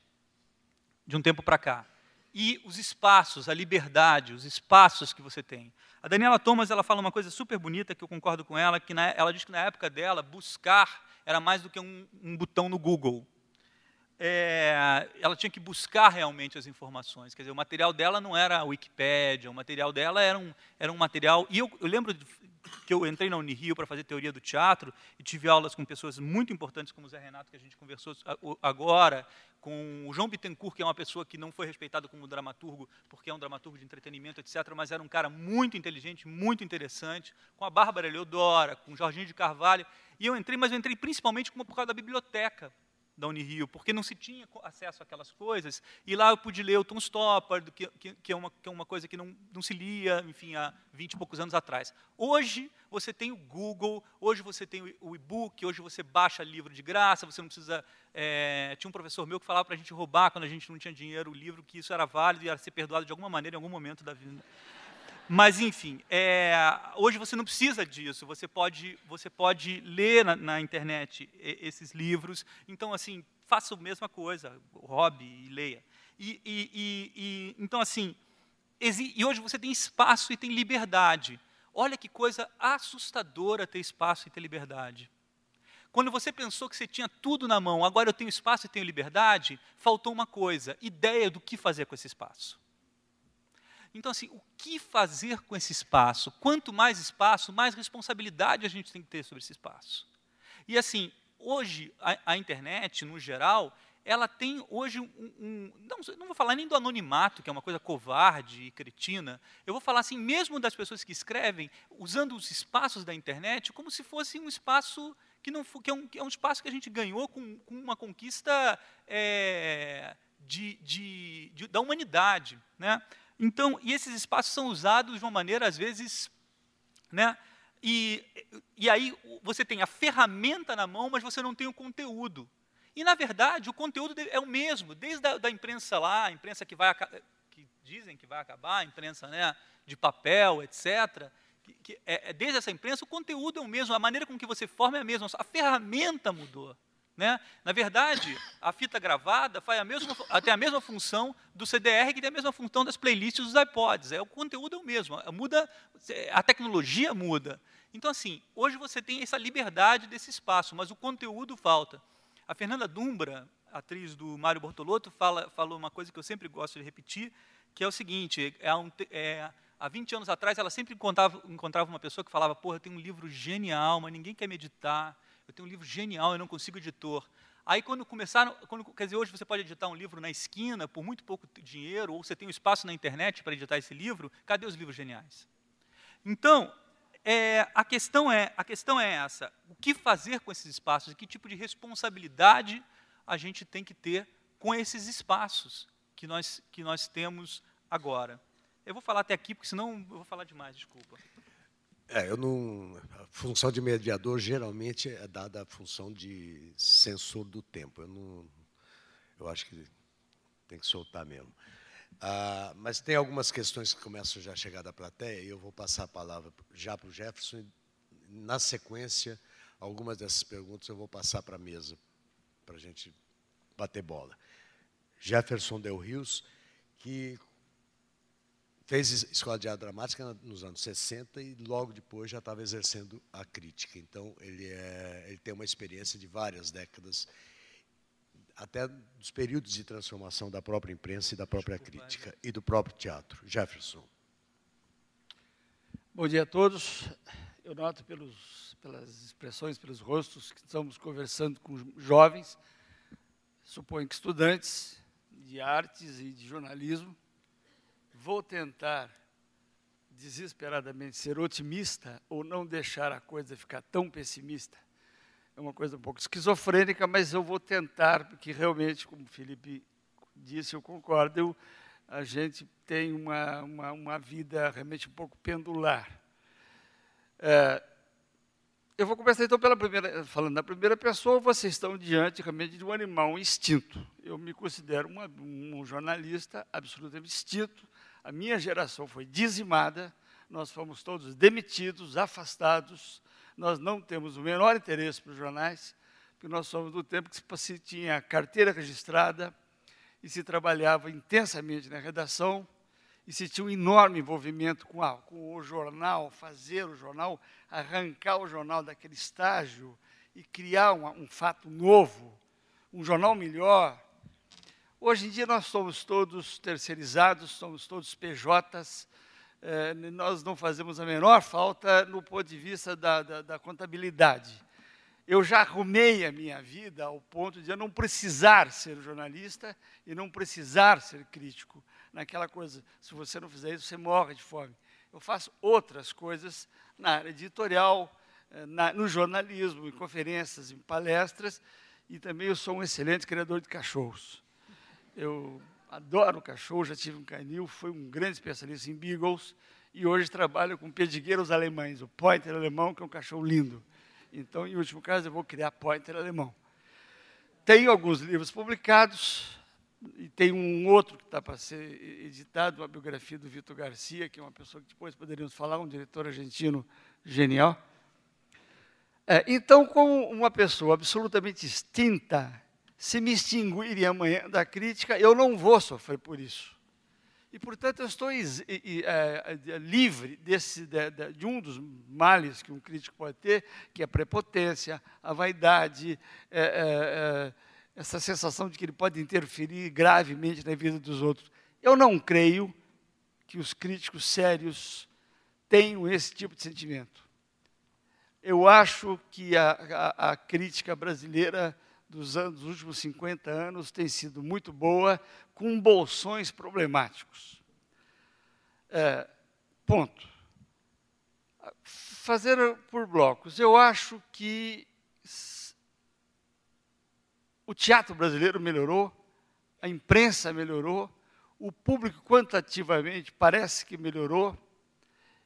de um tempo para cá. E os espaços, a liberdade, os espaços que você tem. A Daniela Thomas, ela fala uma coisa super bonita, que eu concordo com ela, que ela diz que na época dela, buscar era mais do que um botão no Google. Ela tinha que buscar realmente as informações. Quer dizer, o material dela não era a Wikipédia, o material dela era um material... E eu lembro que eu entrei na Unirio para fazer teoria do teatro e tive aulas com pessoas muito importantes, como o Zé Renato, que a gente conversou agora, com o João Bittencourt, que é uma pessoa que não foi respeitado como dramaturgo, porque é um dramaturgo de entretenimento, etc., mas era um cara muito inteligente, muito interessante, com a Bárbara Eleodora, com o Jorginho de Carvalho. E eu entrei, mas eu entrei principalmente por causa da biblioteca da Unirio, porque não se tinha acesso àquelas coisas, e lá eu pude ler o Tom Stoppard, que é uma coisa que não se lia, enfim, há 20 e poucos anos atrás. Hoje, você tem o Google, hoje você tem o e-book, hoje você baixa livro de graça, você não precisa... tinha um professor meu que falava para a gente roubar, quando a gente não tinha dinheiro, o livro, que isso era válido e ia ser perdoado de alguma maneira, em algum momento da vida. Mas, enfim, hoje você não precisa disso, você pode ler na internet esses livros. Então, assim, faça a mesma coisa, hobby e leia. Então, assim, e hoje você tem espaço e tem liberdade. Olha que coisa assustadora ter espaço e ter liberdade. Quando você pensou que você tinha tudo na mão, agora eu tenho espaço e tenho liberdade, faltou uma coisa, ideia do que fazer com esse espaço. Então, assim, o que fazer com esse espaço? Quanto mais espaço, mais responsabilidade a gente tem que ter sobre esse espaço. E, assim, hoje, a internet, no geral, ela tem hoje não vou falar nem do anonimato, que é uma coisa covarde e cretina, eu vou falar, assim, mesmo das pessoas que escrevem, usando os espaços da internet como se fosse um espaço que é um espaço que a gente ganhou com uma conquista da humanidade, né? Então, e esses espaços são usados de uma maneira, às vezes, né? E aí você tem a ferramenta na mão, mas você não tem o conteúdo. E, na verdade, o conteúdo é o mesmo, desde a imprensa lá, a imprensa que dizem que vai acabar, a imprensa, né, de papel, etc., desde essa imprensa, o conteúdo é o mesmo, a maneira com que você forma é a mesma, a ferramenta mudou. Né? Na verdade, a fita gravada tem a mesma função do CDR, que tem a mesma função das playlists dos iPods. O conteúdo é o mesmo, muda, a tecnologia muda. Então, assim, hoje você tem essa liberdade desse espaço, mas o conteúdo falta. A Fernanda Dumbra, atriz do Mário Bortolotto, falou uma coisa que eu sempre gosto de repetir, que é o seguinte, há 20 anos atrás, ela sempre encontrava uma pessoa que falava, porra, eu tenho um livro genial, mas ninguém quer me editar, eu tenho um livro genial, eu não consigo editor. Aí, quer dizer, hoje você pode editar um livro na esquina, por muito pouco dinheiro, ou você tem um espaço na internet para editar esse livro, cadê os livros geniais? Então, a questão é essa, o que fazer com esses espaços, e que tipo de responsabilidade a gente tem que ter com esses espaços que nós temos agora. Eu vou falar até aqui, porque senão eu vou falar demais, desculpa. A função de mediador geralmente é dada a função de censor do tempo. Eu acho que tem que soltar mesmo. Mas tem algumas questões que começam já a chegar da plateia, e eu vou passar a palavra já para o Jefferson, e, na sequência, algumas dessas perguntas eu vou passar para a mesa, para a gente bater bola. Jefferson Del Rios, que fez escola de arte dramática nos anos 60 e logo depois já estava exercendo a crítica. Então, ele tem uma experiência de várias décadas, até dos períodos de transformação da própria imprensa e da própria crítica, e do próprio teatro. Jefferson. Bom dia a todos. Eu noto pelas expressões, pelos rostos, que estamos conversando com jovens, suponho que estudantes de artes e de jornalismo. Vou tentar desesperadamente ser otimista ou não deixar a coisa ficar tão pessimista. É uma coisa um pouco esquizofrênica, mas eu vou tentar, porque realmente, como o Felipe disse, eu concordo, a gente tem uma vida realmente um pouco pendular. Eu vou começar, então, falando da primeira pessoa. Vocês estão diante realmente de um animal extinto. Eu me considero um jornalista absolutamente extinto. A minha geração foi dizimada, nós fomos todos demitidos, afastados, nós não temos o menor interesse para os jornais, porque nós somos do tempo que se tinha carteira registrada e se trabalhava intensamente na redação e se tinha um enorme envolvimento com o jornal, fazer o jornal, arrancar o jornal daquele estágio e criar um fato novo, um jornal melhor. Hoje em dia nós somos todos terceirizados, somos todos PJs, nós não fazemos a menor falta no ponto de vista da contabilidade. Eu já arrumei a minha vida ao ponto de eu não precisar ser jornalista e não precisar ser crítico. Naquela coisa, se você não fizer isso, você morre de fome. Eu faço outras coisas na área editorial, no jornalismo, em conferências, em palestras, e também eu sou um excelente criador de cachorros. Eu adoro cachorro, já tive um canil, fui um grande especialista em beagles, e hoje trabalho com perdigueiros alemães, o pointer alemão, que é um cachorro lindo. Então, em último caso, eu vou criar pointer alemão. Tenho alguns livros publicados, e tem um outro que está para ser editado, uma biografia do Vitor Garcia, que é uma pessoa que depois poderíamos falar, um diretor argentino genial. Então, como uma pessoa absolutamente extinta, se me extinguirem amanhã da crítica, eu não vou sofrer por isso. E, portanto, eu estou livre de um dos males que um crítico pode ter, que é a prepotência, a vaidade, essa sensação de que ele pode interferir gravemente na vida dos outros. Eu não creio que os críticos sérios tenham esse tipo de sentimento. Eu acho que a crítica brasileira dos últimos 50 anos tem sido muito boa, com bolsões problemáticos. Ponto. Fazer por blocos. Eu acho que o teatro brasileiro melhorou a imprensa melhorou, o público quantitativamente parece que melhorou,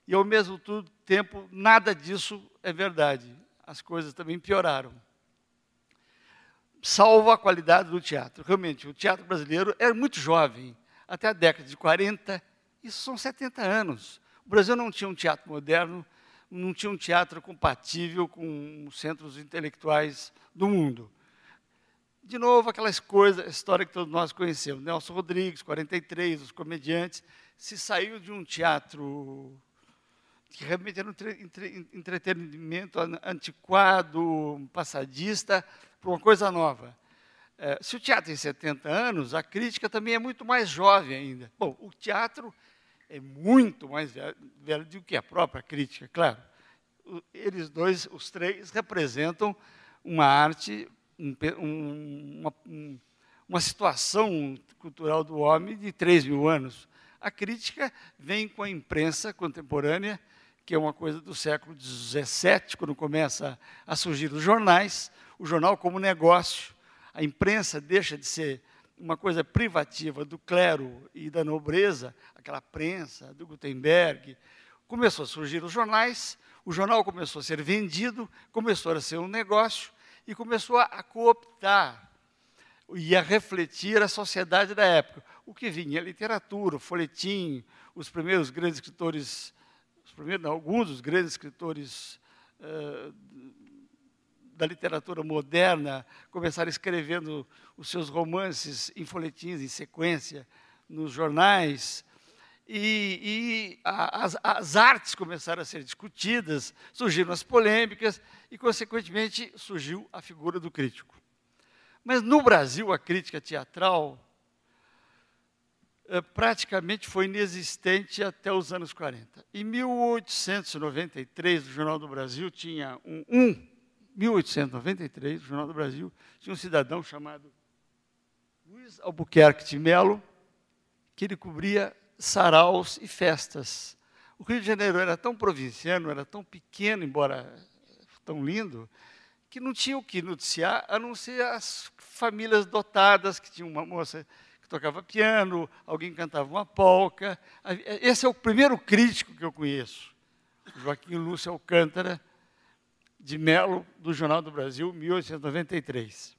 e, ao mesmo tempo, nada disso é verdade. As coisas também pioraram. Salvo a qualidade do teatro. Realmente, o teatro brasileiro era muito jovem, até a década de 40, isso são 70 anos. O Brasil não tinha um teatro moderno, não tinha um teatro compatível com os centros intelectuais do mundo. De novo, aquelas coisas, a história que todos nós conhecemos. Nelson Rodrigues, 43, os comediantes, se saiu de um teatro que realmente era um entretenimento antiquado, passadista, para uma coisa nova. Se o teatro tem 70 anos, a crítica também é muito mais jovem ainda. Bom, o teatro é muito mais velho do que a própria crítica, claro. Eles dois, os três, representam uma arte, uma situação cultural do homem de 3.000 anos. A crítica vem com a imprensa contemporânea, que é uma coisa do século XVII, quando começa a surgir os jornais, o jornal como negócio. A imprensa deixa de ser uma coisa privativa do clero e da nobreza, aquela prensa do Gutenberg. Começou a surgir os jornais, o jornal começou a ser vendido, começou a ser um negócio e começou a cooptar e a refletir a sociedade da época. O que vinha? A literatura, o folhetim, os primeiros grandes escritores, alguns dos grandes escritores da literatura moderna começaram escrevendo os seus romances em folhetins, em sequência, nos jornais, e as artes começaram a ser discutidas, surgiram as polêmicas, e, consequentemente, surgiu a figura do crítico. Mas, no Brasil, a crítica teatral praticamente foi inexistente até os anos 40. Em 1893, o Jornal do Brasil tinha 1893, o Jornal do Brasil tinha um cidadão chamado Luiz Albuquerque de Melo, que ele cobria saraus e festas. O Rio de Janeiro era tão provinciano, era tão pequeno, embora tão lindo, que não tinha o que noticiar, a não ser as famílias dotadas, que tinha uma moça que tocava piano, alguém cantava uma polca. Esse é o primeiro crítico que eu conheço, Joaquim Lúcio Alcântara de Melo, do Jornal do Brasil, 1893.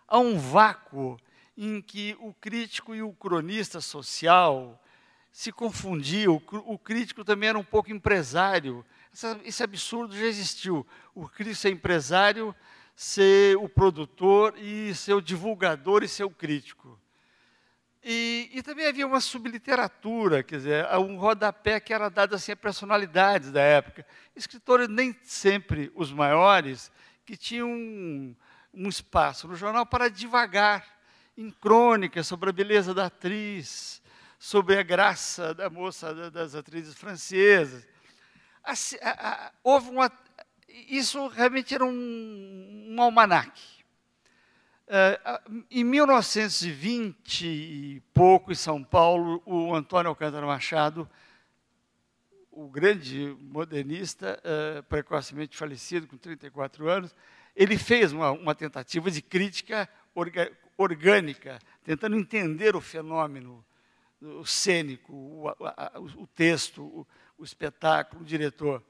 Há um vácuo em que o crítico e o cronista social se confundiam. O crítico também era um pouco empresário. Esse absurdo já existiu. O crítico ser empresário, ser o produtor e ser o divulgador e ser o crítico. E também havia uma subliteratura, quer dizer, um rodapé que era dado assim a personalidades da época. Escritores, nem sempre os maiores, que tinham um espaço no jornal para divagar em crônicas sobre a beleza da atriz, sobre a graça da moça, das atrizes francesas. Isso realmente era um almanaque. Em 1920 e pouco, em São Paulo, o Antônio Alcântara Machado, o grande modernista, precocemente falecido, com 34 anos, ele fez uma tentativa de crítica orgânica, tentando entender o fenômeno o cênico, o texto, o espetáculo, o diretor.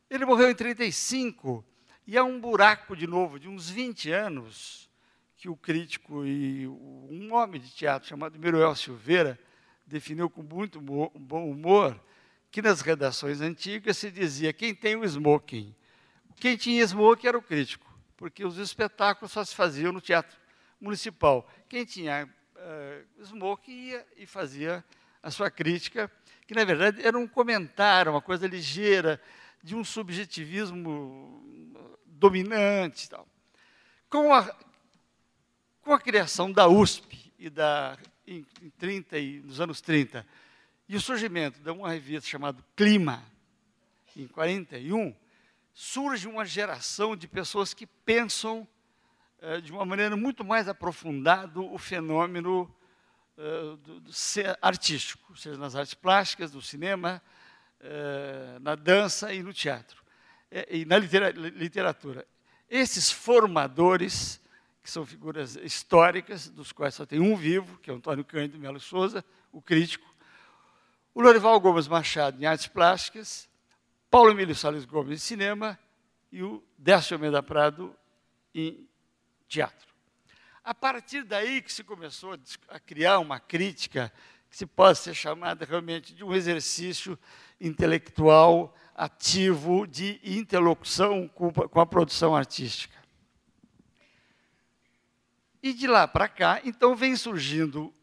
Ele morreu em 1935, e há um buraco, de novo, de uns 20 anos, que o crítico e um homem de teatro chamado Miruel Silveira definiu com muito bom humor, que nas redações antigas se dizia quem tem o smoking. Quem tinha smoking era o crítico, porque os espetáculos só se faziam no Teatro Municipal. Quem tinha smoking ia e fazia a sua crítica, que, na verdade, era um comentário, uma coisa ligeira, de um subjetivismo dominante. Tal. Com a criação da USP nos anos 30, e o surgimento de uma revista chamada Clima, em 41, surge uma geração de pessoas que pensam de uma maneira muito mais aprofundada o fenômeno artístico, seja nas artes plásticas, no cinema, na dança e no teatro, e na literatura. Esses formadores que são figuras históricas, dos quais só tem um vivo, que é o Antônio Cândido Melo Souza, o crítico, o Lorival Gomes Machado em artes plásticas, Paulo Emílio Salles Gomes em cinema e o Décio Almeida Prado em teatro. A partir daí que se começou a criar uma crítica que se pode ser chamada realmente de um exercício intelectual ativo de interlocução com a produção artística. E de lá para cá, então, vem surgindo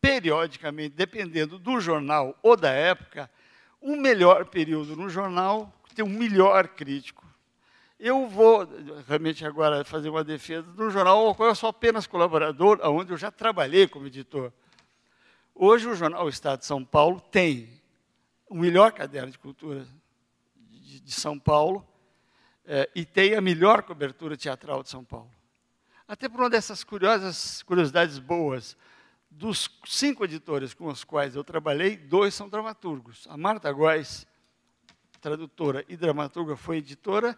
periodicamente, dependendo do jornal ou da época, um melhor período no jornal, tem um melhor crítico. Eu vou realmente agora fazer uma defesa do jornal ao qual eu sou apenas colaborador, onde eu já trabalhei como editor. Hoje o jornal O Estado de São Paulo tem o melhor caderno de cultura de São Paulo e tem a melhor cobertura teatral de São Paulo. Até por uma dessas curiosidades boas, dos 5 editores com os quais eu trabalhei, 2 são dramaturgos. A Marta Góes, tradutora e dramaturga, foi editora,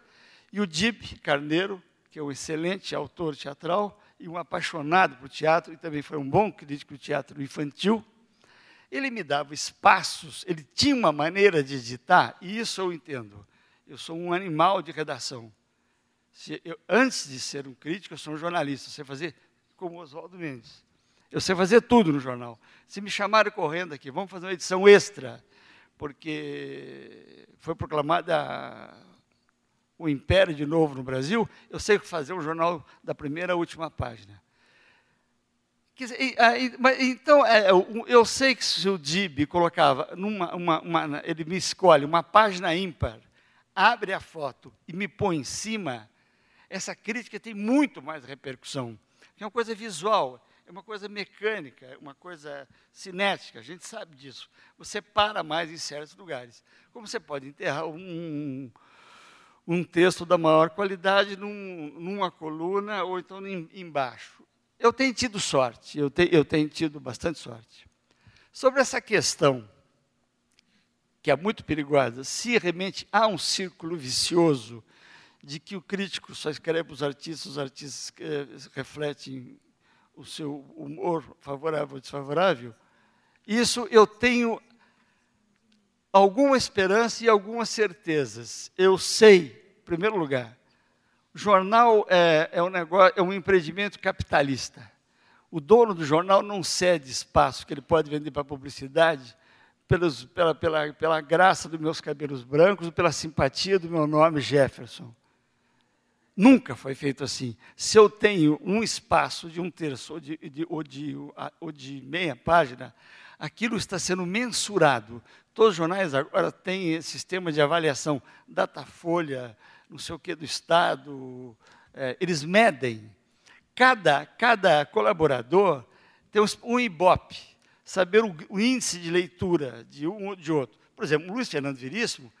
e o Dib Carneiro, que é um excelente autor teatral e um apaixonado por teatro, e também foi um bom crítico de teatro infantil, ele me dava espaços, ele tinha uma maneira de editar, e isso eu entendo. Eu sou um animal de redação. Antes de ser um crítico, eu sou um jornalista. Eu sei fazer como Oswaldo Mendes. Eu sei fazer tudo no jornal. Se me chamarem correndo aqui, vamos fazer uma edição extra, porque foi proclamada o Império de novo no Brasil, eu sei fazer um jornal da primeira à última página. Então, eu sei que se o Dib colocava, ele me escolhe uma página ímpar, abre a foto e me põe em cima, essa crítica tem muito mais repercussão. É uma coisa visual, é uma coisa mecânica, é uma coisa cinética, a gente sabe disso. Você para mais em certos lugares. Como você pode enterrar um texto da maior qualidade numa coluna ou então embaixo. Eu tenho tido sorte, eu tenho tido bastante sorte. Sobre essa questão, que é muito perigosa, se realmente há um círculo vicioso de que o crítico só escreve para os artistas refletem o seu humor favorável ou desfavorável, isso eu tenho alguma esperança e algumas certezas. Eu sei, em primeiro lugar, o jornal é um empreendimento capitalista. O dono do jornal não cede espaço que ele pode vender para a publicidade pela graça dos meus cabelos brancos ou pela simpatia do meu nome, Jefferson. Nunca foi feito assim. Se eu tenho um espaço de um terço ou de meia página, aquilo está sendo mensurado. Todos os jornais agora têm esse sistema de avaliação, Datafolha, não sei o que do Estado, eles medem. Cada colaborador tem um Ibope, saber o índice de leitura de um ou de outro. Por exemplo, o Luiz Fernando Veríssimo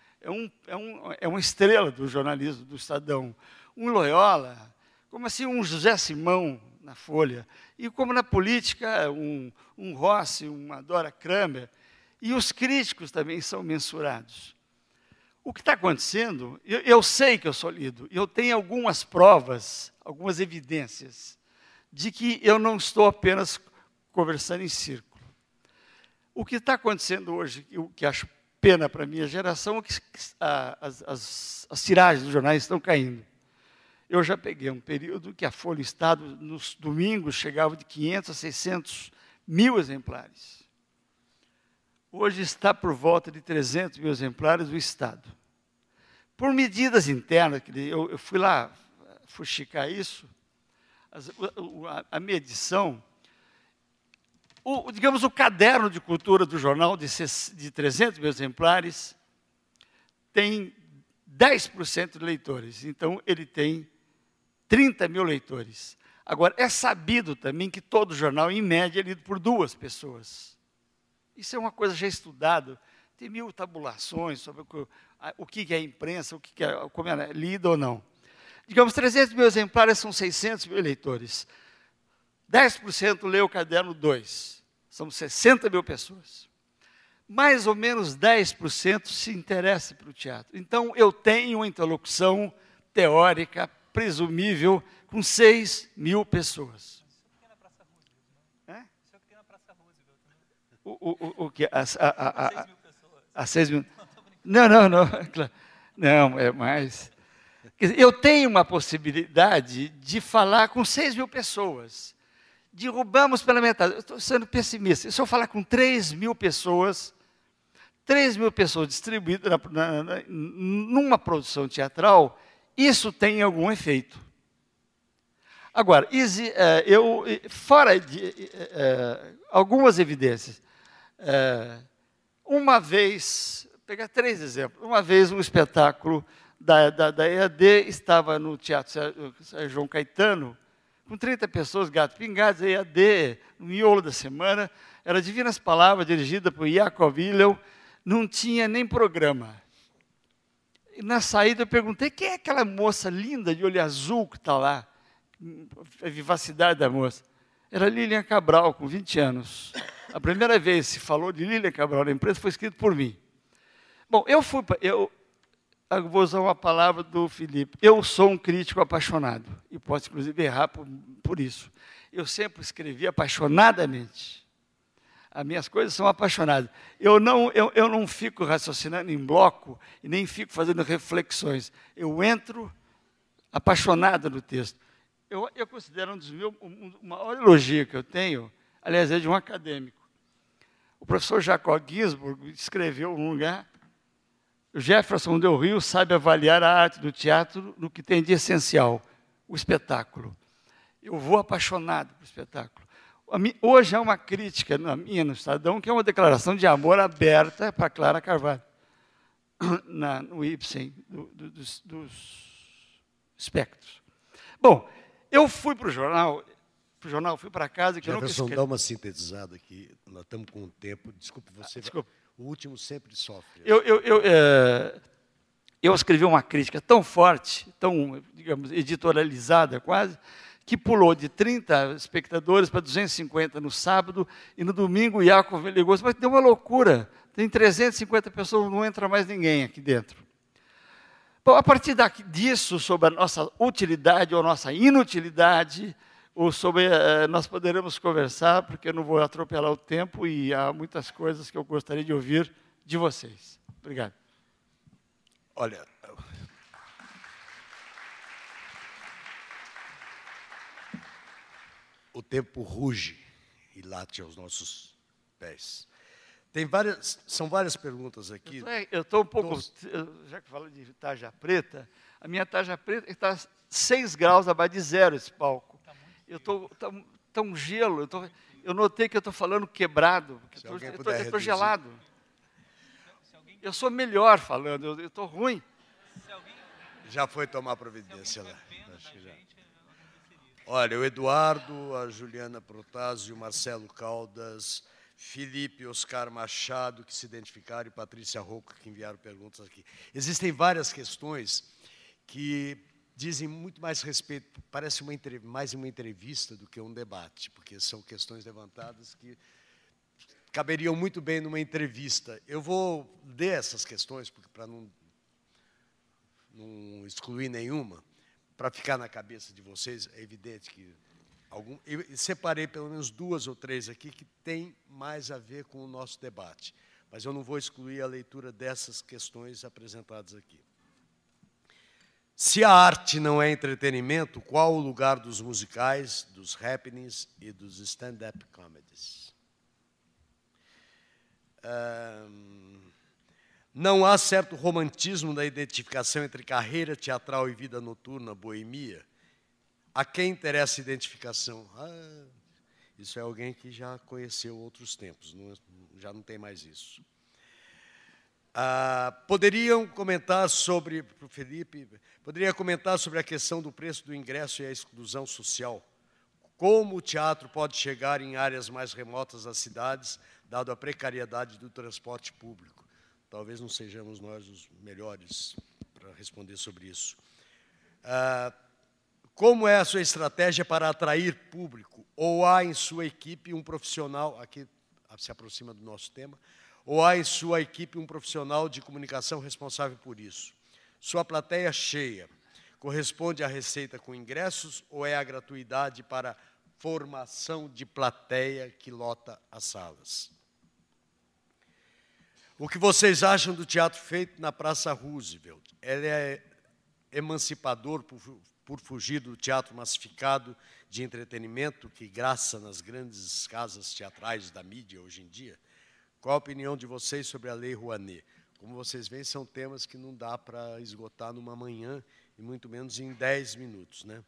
é uma estrela do jornalismo do Estadão. Um Loyola, como assim um José Simão na Folha, e como na política, um Rossi, uma Dora Kramer, e os críticos também são mensurados. O que está acontecendo, eu sei que eu sou lido, e eu tenho algumas provas, algumas evidências, de que eu não estou apenas conversando em círculo. O que está acontecendo hoje, o que acho pena para a minha geração, é que as tiragens dos jornais estão caindo. Eu já peguei um período que a Folha e o Estado, nos domingos, chegava de 500 a 600 mil exemplares. Hoje está por volta de 300 mil exemplares o Estado. Por medidas internas, eu fui lá fuxicar isso, a medição, digamos, o caderno de cultura do jornal de 300 mil exemplares tem 10% de leitores. Então, ele tem 30 mil leitores. Agora, é sabido também que todo jornal, em média, é lido por 2 pessoas. Isso é uma coisa já estudada. Tem 1000 tabulações sobre o que é imprensa, como é lida ou não. Digamos, 300 mil exemplares são 600 mil leitores. 10% lê o caderno 2. São 60 mil pessoas. Mais ou menos 10% se interessa pelo teatro. Então, eu tenho uma interlocução teórica presumível com 6 mil pessoas. É? O que? As 6 mil? Não. Não, é mais. Quer dizer, eu tenho uma possibilidade de falar com 6 mil pessoas. Derrubamos pela metade. Eu estou sendo pessimista. Se eu falar com 3 mil pessoas, 3 mil pessoas distribuídas numa produção teatral, isso tem algum efeito. Agora, fora de algumas evidências, uma vez, vou pegar 3 exemplos, uma vez um espetáculo da EAD estava no Teatro João Caetano, com 30 pessoas, gatos pingados, a EAD, no miolo da semana, era Divinas Palavras, dirigida por Jacob Wilhelm, não tinha nem programa. E na saída eu perguntei, quem é aquela moça linda de olho azul que está lá? A vivacidade da moça. Era Lilian Cabral, com 20 anos. A primeira vez que se falou de Lilian Cabral na imprensa foi escrito por mim. Bom, eu vou usar uma palavra do Felipe. Eu sou um crítico apaixonado. E posso, inclusive, errar por isso. Eu sempre escrevi apaixonadamente. As minhas coisas são apaixonadas. Eu não fico raciocinando em bloco e nem fico fazendo reflexões. Eu entro apaixonado no texto. Eu considero o maior elogio que eu tenho, aliás, é de um acadêmico. O professor Jacob Ginsburg escreveu num lugar: o Jefferson Del Rio sabe avaliar a arte do teatro no que tem de essencial, o espetáculo. Eu vou apaixonado pelo espetáculo. Hoje há uma crítica no Estadão, que é uma declaração de amor aberta para Clara Carvalho, no Ibsen, dos espectros. Bom, eu fui para o jornal, fui para casa, que eu nunca esqueci. Jefferson, dá uma sintetizada aqui, nós estamos com o tempo. Desculpe, você. Desculpa. O último sempre sofre. Eu escrevi uma crítica tão forte, tão, digamos, editorializada quase, que pulou de 30 espectadores para 250 no sábado, e no domingo o Iaco ligou, mas deu uma loucura, tem 350 pessoas, não entra mais ninguém aqui dentro. Bom, a partir disso, sobre a nossa utilidade ou nossa inutilidade, ou sobre, nós poderemos conversar, porque eu não vou atropelar o tempo e há muitas coisas que eu gostaria de ouvir de vocês. Obrigado. Olha, o tempo ruge e late aos nossos pés. São várias perguntas aqui. Eu estou um pouco, já que falo de tarja preta, a minha tarja preta está 6 graus abaixo de zero esse palco. Eu estou tão gelo, eu notei que eu estou falando quebrado, eu estou gelado. Eu sou melhor falando, eu estou ruim. Já foi tomar providência lá. Olha, o Eduardo, a Juliana Protásio, o Marcelo Caldas, Felipe Oscar Machado, que se identificaram, e Patrícia Rocco, que enviaram perguntas aqui. Existem várias questões que dizem muito mais respeito, parece mais uma entrevista do que um debate, porque são questões levantadas que caberiam muito bem numa entrevista. Eu vou ler essas questões, para não excluir nenhuma, para ficar na cabeça de vocês. É evidente que eu separei pelo menos 2 ou 3 aqui que têm mais a ver com o nosso debate, mas eu não vou excluir a leitura dessas questões apresentadas aqui. Se a arte não é entretenimento, qual o lugar dos musicais, dos happenings e dos stand-up comedies? Não há certo romantismo da identificação entre carreira teatral e vida noturna, boemia? A quem interessa a identificação? Isso é alguém que já conheceu outros tempos, já não tem mais isso. Poderiam comentar sobre, para o Felipe, poderia comentar sobre a questão do preço do ingresso e a exclusão social. Como o teatro pode chegar em áreas mais remotas das cidades, dado a precariedade do transporte público? Talvez não sejamos nós os melhores para responder sobre isso. Como é a sua estratégia para atrair público? Ou há em sua equipe um profissional, aqui se aproxima do nosso tema, ou há em sua equipe um profissional de comunicação responsável por isso? Sua plateia cheia. Corresponde à receita com ingressos ou é a gratuidade para formação de plateia que lota as salas? O que vocês acham do teatro feito na Praça Roosevelt? Ele é emancipador por fugir do teatro massificado de entretenimento que graça nas grandes casas teatrais da mídia hoje em dia? Qual a opinião de vocês sobre a Lei Rouanet? Como vocês veem, são temas que não dá para esgotar numa manhã, e muito menos em 10 minutos. Né?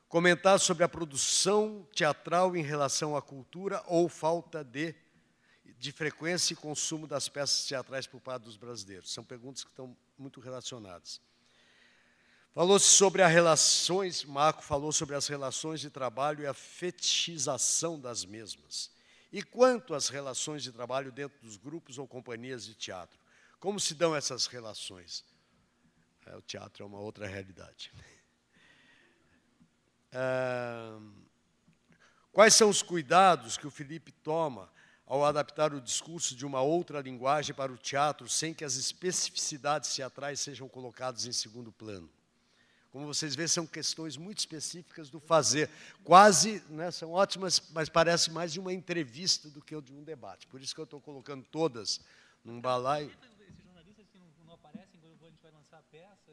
Comentar sobre a produção teatral em relação à cultura ou falta de frequência e consumo das peças teatrais por parte dos brasileiros. São perguntas que estão muito relacionadas. Falou-se sobre as relações, Marco falou sobre as relações de trabalho e a fetichização das mesmas. E quanto às relações de trabalho dentro dos grupos ou companhias de teatro? Como se dão essas relações? O teatro é uma outra realidade. Quais são os cuidados que o Felipe toma ao adaptar o discurso de uma outra linguagem para o teatro, sem que as especificidades teatrais sejam colocadas em segundo plano? Como vocês veem, são questões muito específicas do fazer. Quase, né, são ótimas, mas parece mais de uma entrevista do que de um debate. Por isso que eu estou colocando todas num balaio. Esses jornalistas que não aparecem quando a gente vai lançar a peça...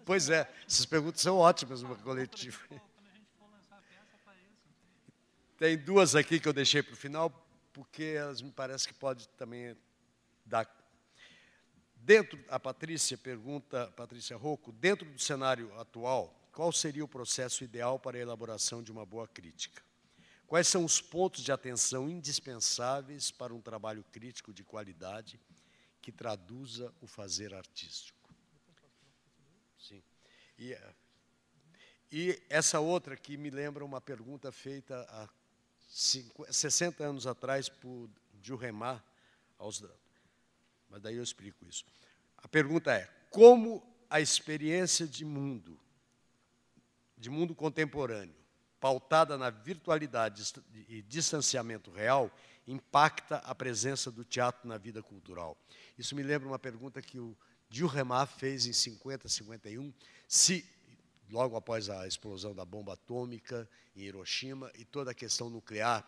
Pois é, essas perguntas são ótimas no coletivo. Quando a gente for lançar a peça, apareçam. Tem duas aqui que eu deixei para o final, porque elas me parece que pode também dar... A Patrícia pergunta, Patrícia Rocco, dentro do cenário atual, qual seria o processo ideal para a elaboração de uma boa crítica? Quais são os pontos de atenção indispensáveis para um trabalho crítico de qualidade que traduza o fazer artístico? Sim. E essa outra que me lembra uma pergunta feita há 60 anos atrás por Juremar aos... Mas daí eu explico isso. A pergunta é, como a experiência de mundo contemporâneo, pautada na virtualidade e distanciamento real, impacta a presença do teatro na vida cultural? Isso me lembra uma pergunta que o Juremar fez em 50, 51, se, logo após a explosão da bomba atômica em Hiroshima e toda a questão nuclear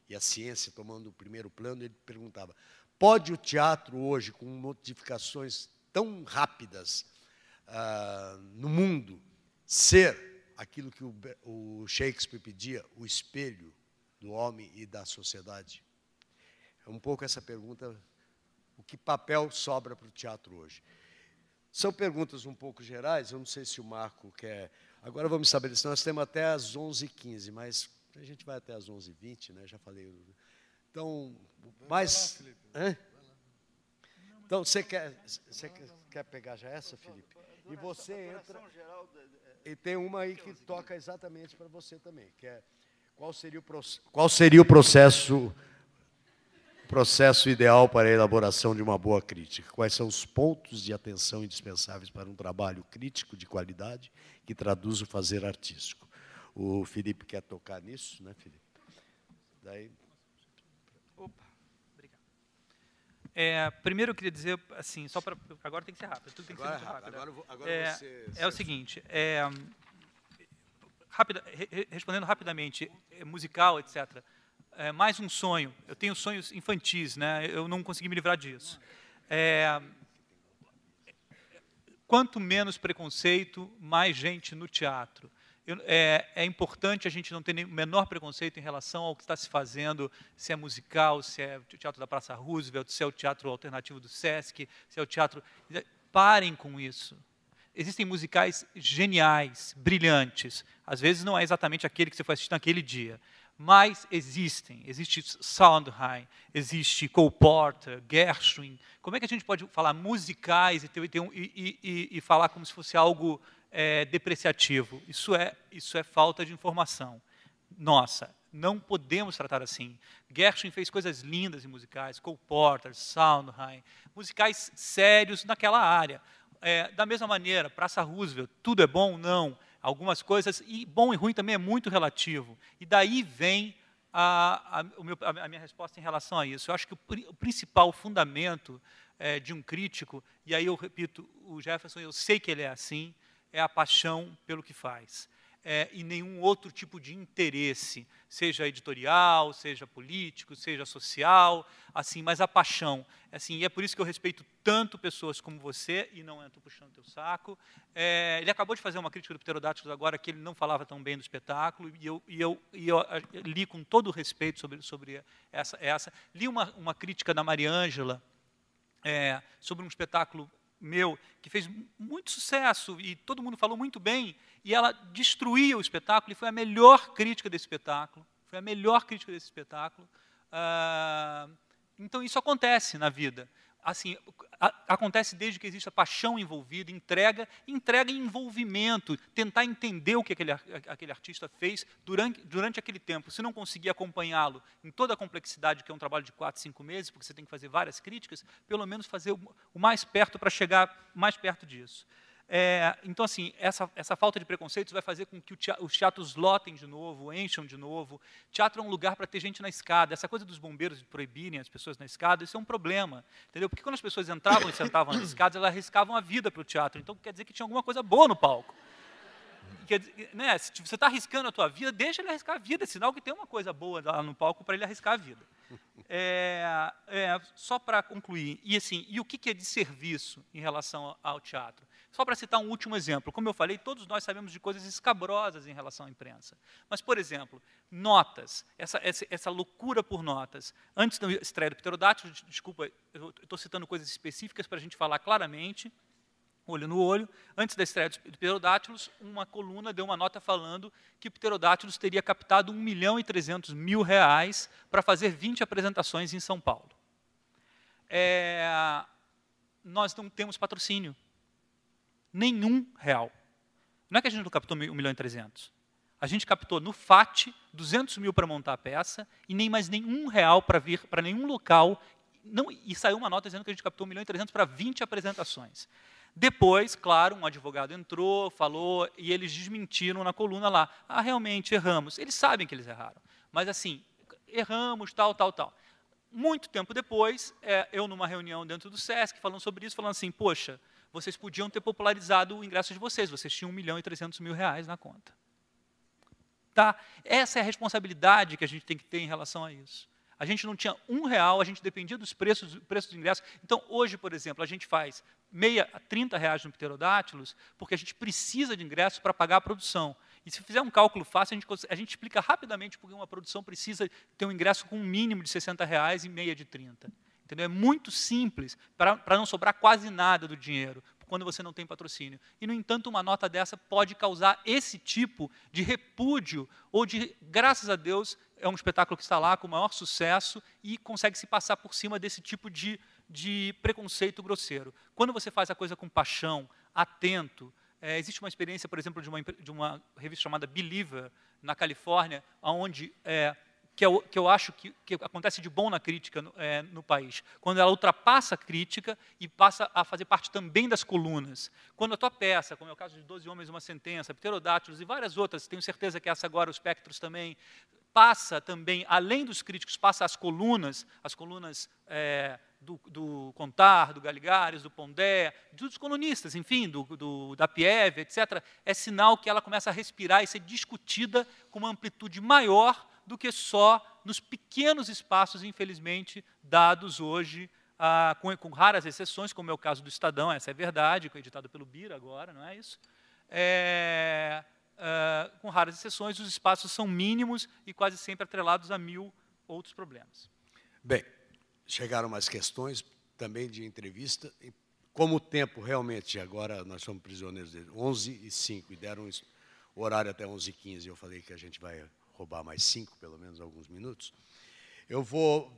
e a ciência tomando o primeiro plano, ele perguntava, pode o teatro hoje, com modificações tão rápidas no mundo, ser aquilo que o Shakespeare pedia, o espelho do homem e da sociedade? É um pouco essa pergunta, o que papel sobra para o teatro hoje? São perguntas um pouco gerais, eu não sei se o Marco quer... Agora vamos estabelecer, nós temos até às 11h15, mas a gente vai até às 11h20, né? Já falei... Então, mais... Então, você quer pegar já essa, Felipe? E você entra... E tem uma aí que toca exatamente para você também, que é qual seria o processo ideal para a elaboração de uma boa crítica? Quais são os pontos de atenção indispensáveis para um trabalho crítico de qualidade que traduz o fazer artístico? O Felipe quer tocar nisso, né, Felipe? Daí... Opa, obrigado. Primeiro eu queria dizer, assim, só para... Agora tem que ser rápido, tudo tem que ser muito rápido. Agora você... É o seguinte, respondendo rapidamente, musical, etc., mais um sonho. Eu tenho sonhos infantis, né? Eu não consegui me livrar disso. Quanto menos preconceito, mais gente no teatro. É importante a gente não ter o menor preconceito em relação ao que está se fazendo, se é musical, se é o Teatro da Praça Roosevelt, se é o teatro alternativo do Sesc, se é o teatro... Parem com isso. Existem musicais geniais, brilhantes. Às vezes não é exatamente aquele que você foi assistir naquele dia, mas existem. Existe Sondheim, existe Cole Porter, Gershwin. Como é que a gente pode falar musicais e falar como se fosse algo depreciativo? Isso é falta de informação. Nossa, não podemos tratar assim. Gershwin fez coisas lindas em musicais, Cole Porter, Sondheim, musicais sérios naquela área. Da mesma maneira, Praça Roosevelt, tudo é bom? Não. Algumas coisas, e bom e ruim também é muito relativo. E daí vem a minha resposta em relação a isso. Eu acho que o principal fundamento de um crítico, e aí eu repito, o Jefferson, eu sei que ele é assim, é a paixão pelo que faz. E nenhum outro tipo de interesse, seja editorial, seja político, seja social, assim, mas a paixão. Assim, e é por isso que eu respeito tanto pessoas como você, e não estou puxando teu saco. Ele acabou de fazer uma crítica do Pterodáctilos agora, que ele não falava tão bem do espetáculo, e eu li com todo o respeito sobre essa. Li uma crítica da Maria Ângela sobre um espetáculo meu, que fez muito sucesso, e todo mundo falou muito bem, e ela destruía o espetáculo, e foi a melhor crítica desse espetáculo. Foi a melhor crítica desse espetáculo. Então, isso acontece na vida. Assim, acontece desde que existe a paixão envolvida, entrega e envolvimento, tentar entender o que aquele artista fez durante aquele tempo. Se não conseguir acompanhá-lo em toda a complexidade, que é um trabalho de 4, 5 meses, porque você tem que fazer várias críticas, pelo menos fazer o mais perto para chegar mais perto disso. Então, assim, essa falta de preconceitos vai fazer com que os teatros lotem de novo, encham de novo. Teatro é um lugar para ter gente na escada. Essa coisa dos bombeiros de proibirem as pessoas na escada, isso é um problema, entendeu? Porque quando as pessoas entravam e sentavam nas escadas, elas arriscavam a vida para o teatro. Então, quer dizer que tinha alguma coisa boa no palco. Quer dizer, né, se você está arriscando a tua vida, deixa ele arriscar a vida, é sinal que tem uma coisa boa lá no palco para ele arriscar a vida. Só para concluir, e o que é de serviço em relação ao teatro? Só para citar um último exemplo, como eu falei, todos nós sabemos de coisas escabrosas em relação à imprensa. Mas, por exemplo, notas, essa loucura por notas. Antes da estreia do Pterodáctilos, desculpa, eu estou citando coisas específicas para a gente falar claramente, olho no olho. Antes da estreia do Pterodáctilos, uma coluna deu uma nota falando que o Pterodáctilos teria captado R$1.300.000 para fazer 20 apresentações em São Paulo. Nós não temos patrocínio. Nenhum real. Não é que a gente não captou 1.300.000. A gente captou no FAT 200 mil para montar a peça e nem mais nenhum real para vir para nenhum local. E saiu uma nota dizendo que a gente captou 1.300.000 para 20 apresentações. Depois, claro, um advogado entrou, falou, e eles desmentiram na coluna lá. Realmente, erramos. Eles sabem que eles erraram. Mas, assim, erramos, tal. Muito tempo depois, eu numa reunião dentro do SESC, falando sobre isso, falando assim, poxa, vocês podiam ter popularizado o ingresso de vocês tinham R$1.300.000 na conta. Tá? Essa é a responsabilidade que a gente tem que ter em relação a isso. A gente não tinha R$1, a gente dependia dos preços do ingresso. Então, hoje, por exemplo, a gente faz meia a R$30 no Pterodáctilos, porque a gente precisa de ingresso para pagar a produção. E se fizer um cálculo fácil, a gente explica rapidamente porque uma produção precisa ter um ingresso com um mínimo de R$60 e meia de 30. Entendeu? É muito simples, para não sobrar quase nada do dinheiro, quando você não tem patrocínio. E, no entanto, uma nota dessa pode causar esse tipo de repúdio, ou de, graças a Deus, é um espetáculo que está lá com o maior sucesso e consegue se passar por cima desse tipo de preconceito grosseiro. Quando você faz a coisa com paixão, atento, existe uma experiência, por exemplo, de uma revista chamada Believer, na Califórnia, onde que eu acho que acontece de bom na crítica no país, quando ela ultrapassa a crítica e passa a fazer parte também das colunas. Quando a tua peça, como é o caso de 12 Homens e uma Sentença, Pterodáctilos e várias outras, tenho certeza que essa agora, os Espectros também, passa também, além dos críticos, passa as colunas do Contar, do Galigares, do Pondé, dos colunistas, enfim, da Pieve, etc., é sinal que ela começa a respirar e ser discutida com uma amplitude maior do que só nos pequenos espaços, infelizmente, dados hoje, com raras exceções, como é o caso do Estadão, essa é verdade, editado pelo Bira agora, não é isso? Com raras exceções, os espaços são mínimos e quase sempre atrelados a 1000 outros problemas. Bem, chegaram mais questões também de entrevista. Como o tempo realmente, agora nós somos prisioneiros de 11h05 e deram o horário até 11h15, eu falei que a gente vai roubar mais 5, pelo menos alguns minutos. Eu vou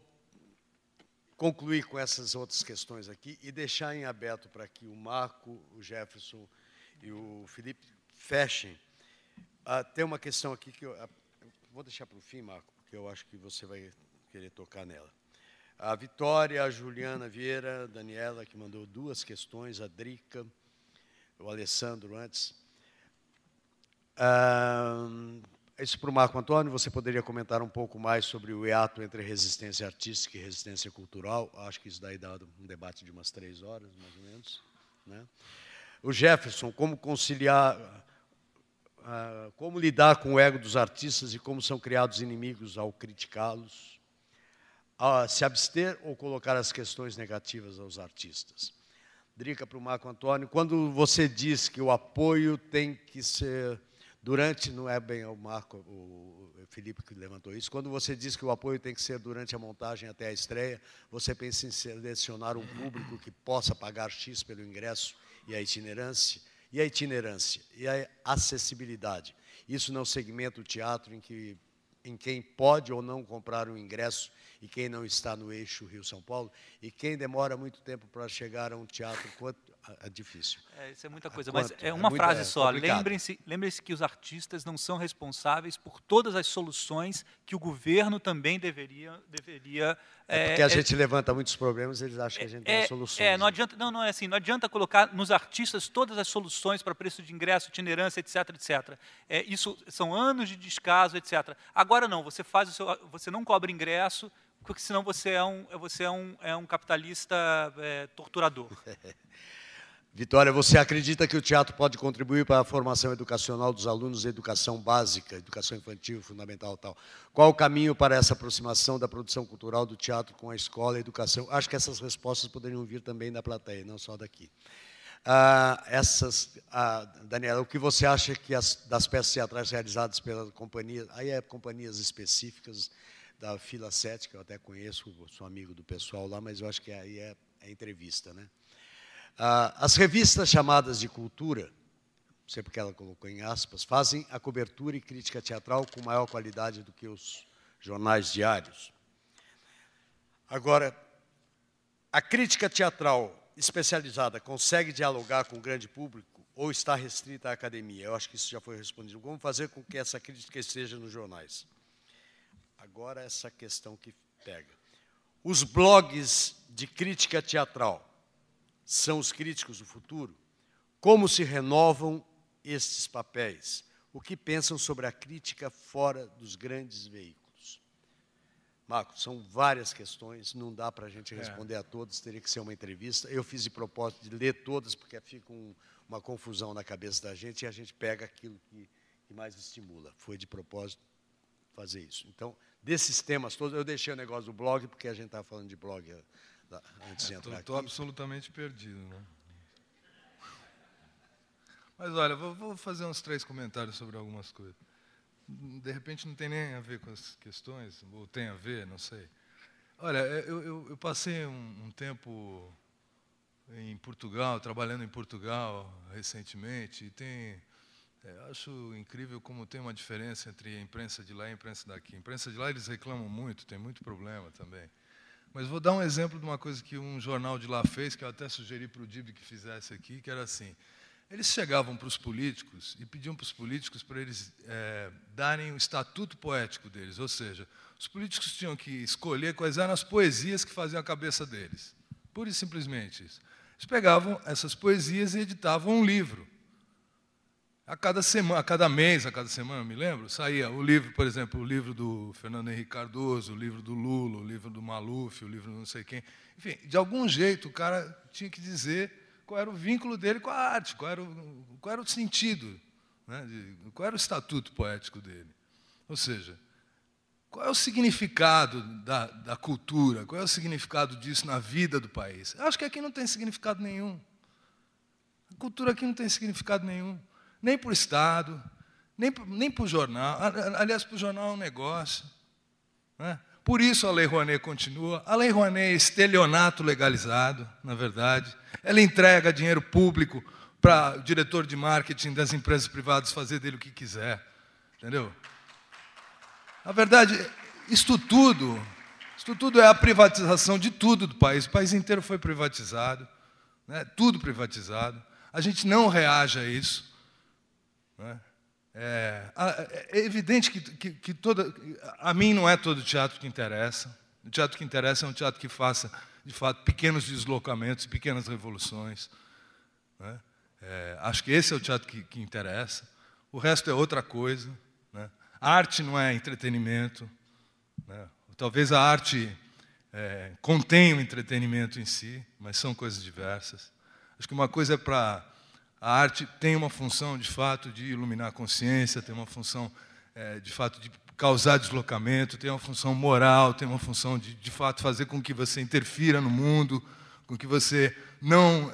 concluir com essas outras questões aqui e deixar em aberto para que o Marco, o Jefferson e o Felipe fechem. Tem uma questão aqui que eu vou deixar para o fim, Marco, porque eu acho que você vai querer tocar nela. A Vitória, a Juliana Vieira, a Daniela, que mandou 2 questões, a Drica, o Alessandro antes. isso para o Marco Antônio. Você poderia comentar um pouco mais sobre o hiato entre resistência artística e resistência cultural? Acho que isso daí dá um debate de umas 3 horas, mais ou menos, né? O Jefferson, como conciliar, como lidar com o ego dos artistas e como são criados inimigos ao criticá-los? Se abster ou colocar as questões negativas aos artistas? Drica para o Marco Antônio. Quando você diz que o apoio tem que ser durante, não é bem o Marco, o Felipe que levantou isso, quando você diz que o apoio tem que ser durante a montagem até a estreia, você pensa em selecionar um público que possa pagar X pelo ingresso e a itinerância, e a acessibilidade. Isso não segmenta o teatro em quem pode ou não comprar um ingresso e quem não está no eixo Rio-São Paulo, e quem demora muito tempo para chegar a um teatro, é difícil. Isso é muita coisa, mas é uma frase só. Lembrem-se que os artistas não são responsáveis por todas as soluções que o governo também deveria porque a gente levanta muitos problemas, eles acham que a gente tem soluções. Não adianta, não é assim, não adianta colocar nos artistas todas as soluções para preço de ingresso, itinerância, etc, etc. Isso são anos de descaso, etc. Agora não, você não cobra ingresso, porque senão você é um capitalista torturador. Vitória, você acredita que o teatro pode contribuir para a formação educacional dos alunos, educação básica, educação infantil, fundamental e tal? Qual o caminho para essa aproximação da produção cultural do teatro com a escola e a educação? Acho que essas respostas poderiam vir também da plateia, não só daqui. Daniela, o que você acha que das peças teatrais realizadas pela companhia, aí companhias específicas da Fila 7, que eu até conheço, sou amigo do pessoal lá, mas eu acho que aí é entrevista, né? As revistas chamadas de cultura, não sei porque ela colocou em aspas, fazem a cobertura e crítica teatral com maior qualidade do que os jornais diários. Agora, a crítica teatral especializada consegue dialogar com o grande público ou está restrita à academia? Eu acho que isso já foi respondido. Como fazer com que essa crítica esteja nos jornais? Agora, essa questão que pega. Os blogs de crítica teatral são os críticos do futuro? Como se renovam estes papéis? O que pensam sobre a crítica fora dos grandes veículos? Marco, são várias questões, não dá para a gente responder a todas, teria que ser uma entrevista. Eu fiz de propósito de ler todas, porque fica uma confusão na cabeça da gente e a gente pega aquilo que mais estimula. Foi de propósito fazer isso. Então, desses temas todos, eu deixei o negócio do blog, porque a gente estava falando de blog antes de entrar aqui. Estou absolutamente perdido, né? Mas, olha, vou fazer uns 3 comentários sobre algumas coisas. De repente, não tem nem a ver com as questões, ou tem a ver, não sei. Olha, eu passei um tempo em Portugal, trabalhando em Portugal recentemente, e acho incrível como tem uma diferença entre a imprensa de lá e a imprensa daqui. A imprensa de lá, eles reclamam muito, tem muito problema também. Mas vou dar um exemplo de uma coisa que um jornal de lá fez, que eu até sugeri para o Dib que fizesse aqui, que era assim. Eles chegavam para os políticos e pediam para os políticos para eles darem o estatuto poético deles, ou seja, os políticos tinham que escolher quais eram as poesias que faziam a cabeça deles. Pura e simplesmente isso. Eles pegavam essas poesias e editavam um livro. A cada mês, a cada semana, me lembro, saía o livro, por exemplo, o livro do Fernando Henrique Cardoso, o livro do Lula, o livro do Maluf, o livro do não sei quem. Enfim, de algum jeito, o cara tinha que dizer qual era o vínculo dele com a arte, qual era o sentido, né, qual era o estatuto poético dele. Ou seja, qual é o significado da cultura, qual é o significado disso na vida do país. Eu acho que aqui não tem significado nenhum. A cultura aqui não tem significado nenhum. Nem para o Estado, nem para o jornal. Aliás, para o jornal é um negócio, né? Por isso a Lei Rouanet continua. A Lei Rouanet é estelionato legalizado, na verdade. Ela entrega dinheiro público para o diretor de marketing das empresas privadas fazer dele o que quiser. Entendeu? Na verdade, isto tudo é a privatização de tudo do país. O país inteiro foi privatizado, né? Tudo privatizado. A gente não reage a isso. É evidente que a mim não é todo teatro que interessa. O teatro que interessa é um teatro que faça, de fato, pequenos deslocamentos, pequenas revoluções. Acho que esse é o teatro que interessa. O resto é outra coisa, né? A arte não é entretenimento, né? Talvez a arte contenha o entretenimento em si, mas são coisas diversas. Acho que uma coisa é para... A arte tem uma função, de fato, de iluminar a consciência, tem uma função, de fato, de causar deslocamento, tem uma função moral, tem uma função de fato, fazer com que você interfira no mundo, com que você não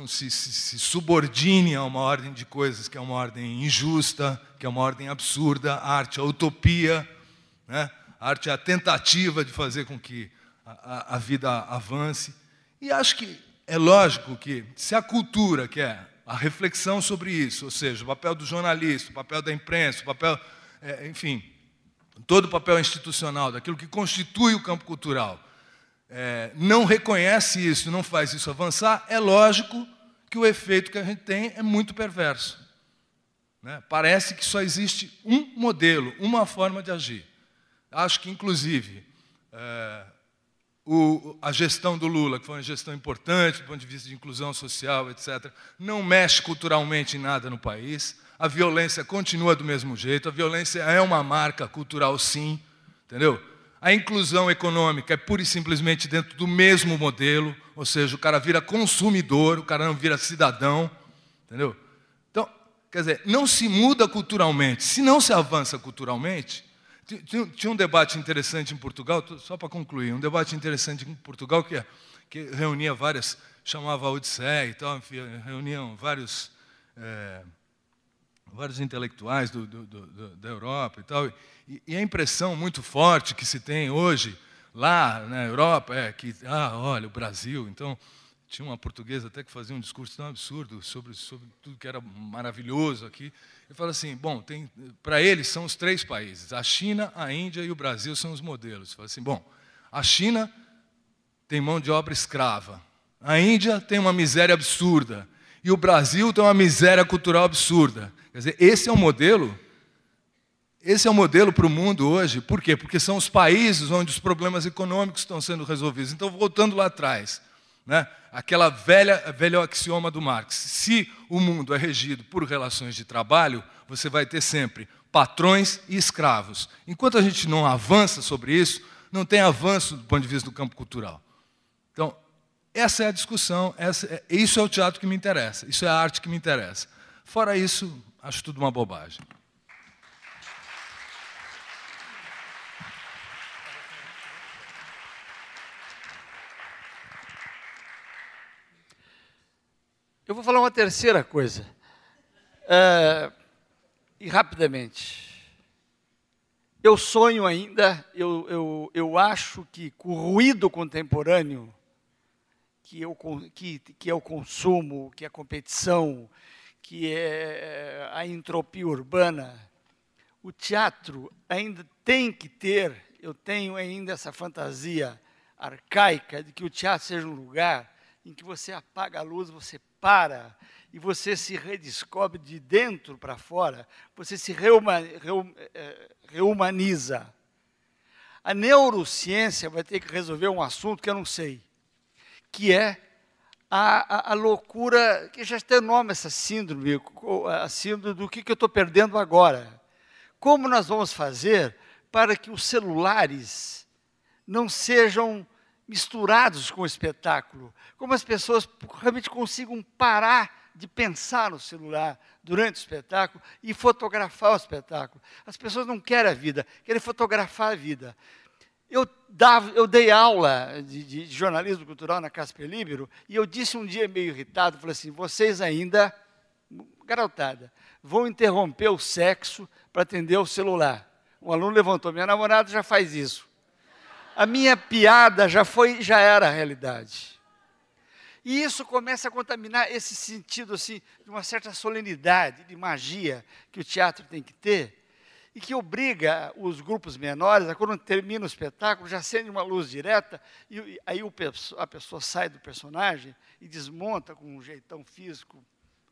se subordine a uma ordem de coisas que é uma ordem injusta, que é uma ordem absurda. A arte é a utopia, né? A arte é a tentativa de fazer com que a vida avance. E acho que é lógico que, se a cultura, que é a reflexão sobre isso, ou seja, o papel do jornalista, o papel da imprensa, o papel, enfim, todo o papel institucional, daquilo que constitui o campo cultural, não reconhece isso, não faz isso avançar, é lógico que o efeito que a gente tem é muito perverso, né? Parece que só existe um modelo, uma forma de agir. Acho que, inclusive, a gestão do Lula, que foi uma gestão importante do ponto de vista de inclusão social, etc., não mexe culturalmente em nada no país. A violência continua do mesmo jeito. A violência é uma marca cultural, sim, entendeu? A inclusão econômica é pura e simplesmente dentro do mesmo modelo, ou seja, o cara vira consumidor, o cara não vira cidadão, entendeu? Então, quer dizer, não se muda culturalmente. Se não se avança culturalmente... Tinha um debate interessante em Portugal, só para concluir, um debate interessante em Portugal que reunia várias, chamava a Odisseia e tal, enfim, reuniam vários intelectuais da Europa e tal. E a impressão muito forte que se tem hoje lá na Europa é que, olha, o Brasil, então... Tinha uma portuguesa até que fazia um discurso tão absurdo sobre tudo que era maravilhoso aqui. Ele fala assim, bom, para eles são os 3 países, a China, a Índia e o Brasil são os modelos. Ele fala assim, bom, a China tem mão de obra escrava, a Índia tem uma miséria absurda e o Brasil tem uma miséria cultural absurda. Quer dizer, esse é o modelo para o mundo hoje. Por quê? Porque são os países onde os problemas econômicos estão sendo resolvidos. Então, voltando lá atrás, né? Aquela velho axioma do Marx. Se o mundo é regido por relações de trabalho, você vai ter sempre patrões e escravos. Enquanto a gente não avança sobre isso, não tem avanço do ponto de vista do campo cultural. Então, essa é a discussão, isso é o teatro que me interessa, isso é a arte que me interessa. Fora isso, acho tudo uma bobagem. Eu vou falar uma terceira coisa, e rapidamente. Eu sonho ainda, eu acho que com o ruído contemporâneo, que é o consumo, que é a competição, que é a entropia urbana, o teatro ainda tem que ter, eu tenho ainda essa fantasia arcaica de que o teatro seja um lugar em que você apaga a luz, você para, e você se redescobre de dentro para fora, você se reumaniza. A neurociência vai ter que resolver um assunto que eu não sei, que é a loucura, que já tem nome essa síndrome, a síndrome do que eu estou perdendo agora. Como nós vamos fazer para que os celulares não sejam misturados com o espetáculo, como as pessoas realmente consigam parar de pensar no celular durante o espetáculo e fotografar o espetáculo. As pessoas não querem a vida, querem fotografar a vida. Eu dei aula de jornalismo cultural na Casper Libero e eu disse um dia meio irritado, falei assim, vocês ainda, garotada, vão interromper o sexo para atender o celular. Um aluno levantou, minha namorada já faz isso. A minha piada já era a realidade. E isso começa a contaminar esse sentido assim, de uma certa solenidade, de magia que o teatro tem que ter, e que obriga os grupos menores a, quando termina o espetáculo, já acende uma luz direta, e aí a pessoa sai do personagem e desmonta com um jeitão físico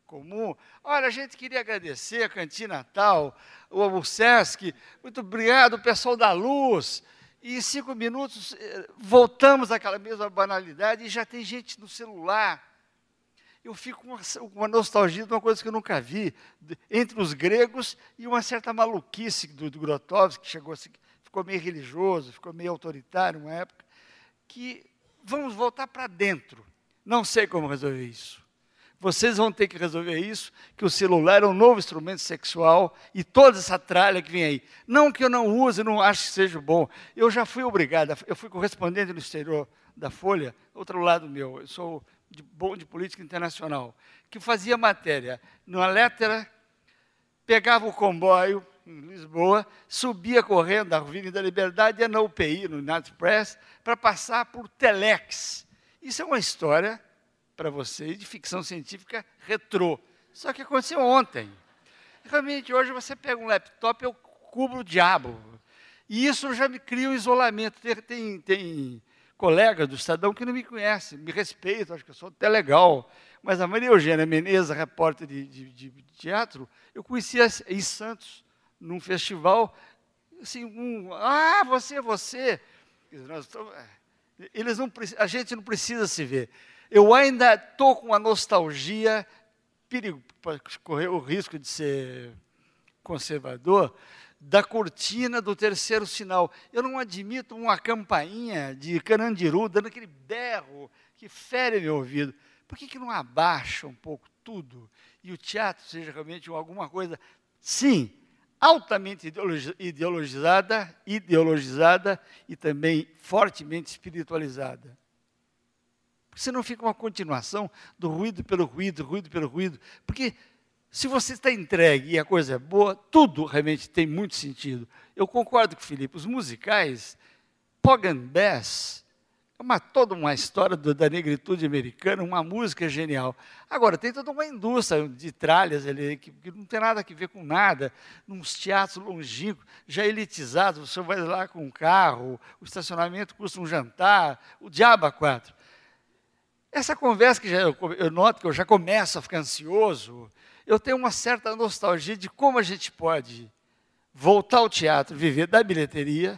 comum. Olha, a gente queria agradecer a Cantina Tal, o Sesc, muito obrigado, o pessoal da Luz. E em 5 minutos, voltamos àquela mesma banalidade e já tem gente no celular. eu fico com uma nostalgia de uma coisa que eu nunca vi, entre os gregos e uma certa maluquice do Grotowski, que chegou assim, ficou meio religioso, ficou meio autoritário uma época, que vamos voltar para dentro. Não sei como resolver isso. Vocês vão ter que resolver isso, que o celular é um novo instrumento sexual e toda essa tralha que vem aí. Não que eu não use, não acho que seja bom. Eu já fui obrigado, eu fui correspondente no exterior da Folha, outro lado meu, eu sou bom de política internacional, que fazia matéria numa letra, pegava o comboio em Lisboa, subia correndo da Avenida da Liberdade, ia na UPI, no United Press, para passar por Telex. Isso é uma história, para vocês, de ficção científica retrô. Só que aconteceu ontem. Realmente, hoje você pega um laptop, eu cubro o diabo. E isso já me cria um isolamento. Tem colegas do Estadão que não me conhecem, me respeitam, acho que eu sou até legal. Mas a Maria Eugênia Menezes, repórter de teatro, eu conhecia em Santos, num festival, assim, você. A gente não precisa se ver. Eu ainda estou com uma nostalgia, para correr o risco de ser conservador, da cortina do Terceiro Sinal. Eu não admito uma campainha de Carandiru dando aquele berro que fere meu ouvido. Por que não abaixa um pouco tudo e o teatro seja realmente alguma coisa, sim, altamente ideologizada e também fortemente espiritualizada? Porque senão fica uma continuação do ruído pelo ruído, ruído pelo ruído. Porque se você está entregue e a coisa é boa, tudo realmente tem muito sentido. Eu concordo com o Felipe, os musicais, Porgy and Bess, é toda uma história da negritude americana, uma música genial. Agora, tem toda uma indústria de tralhas ali, que não tem nada a ver com nada, nos teatros longínquos, já elitizados, você vai lá com um carro, o estacionamento custa um jantar, o diabo a quatro. Essa conversa que eu noto que eu já começo a ficar ansioso, eu tenho uma certa nostalgia de como a gente pode voltar ao teatro, viver da bilheteria,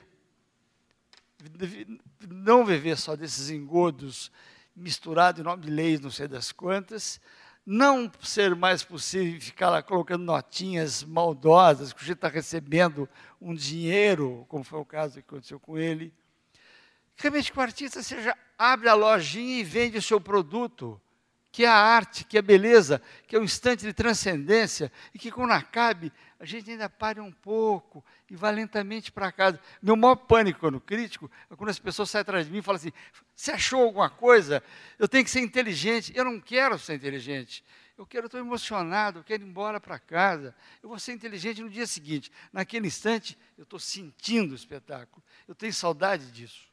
não viver só desses engodos misturados em nome de leis, não sei das quantas, não ser mais possível ficar lá colocando notinhas maldosas, que o jeito está recebendo um dinheiro, como foi o caso que aconteceu com ele. Realmente que o artista abre a lojinha e vende o seu produto, que é a arte, que é a beleza, que é o instante de transcendência, e que quando acabe, a gente ainda pare um pouco e vá lentamente para casa. Meu maior pânico quando crítico é quando as pessoas saem atrás de mim e falam assim, você achou alguma coisa? Eu tenho que ser inteligente. Eu não quero ser inteligente. Eu estou emocionado, eu quero ir embora para casa. Eu vou ser inteligente no dia seguinte. Naquele instante, eu estou sentindo o espetáculo. Eu tenho saudade disso.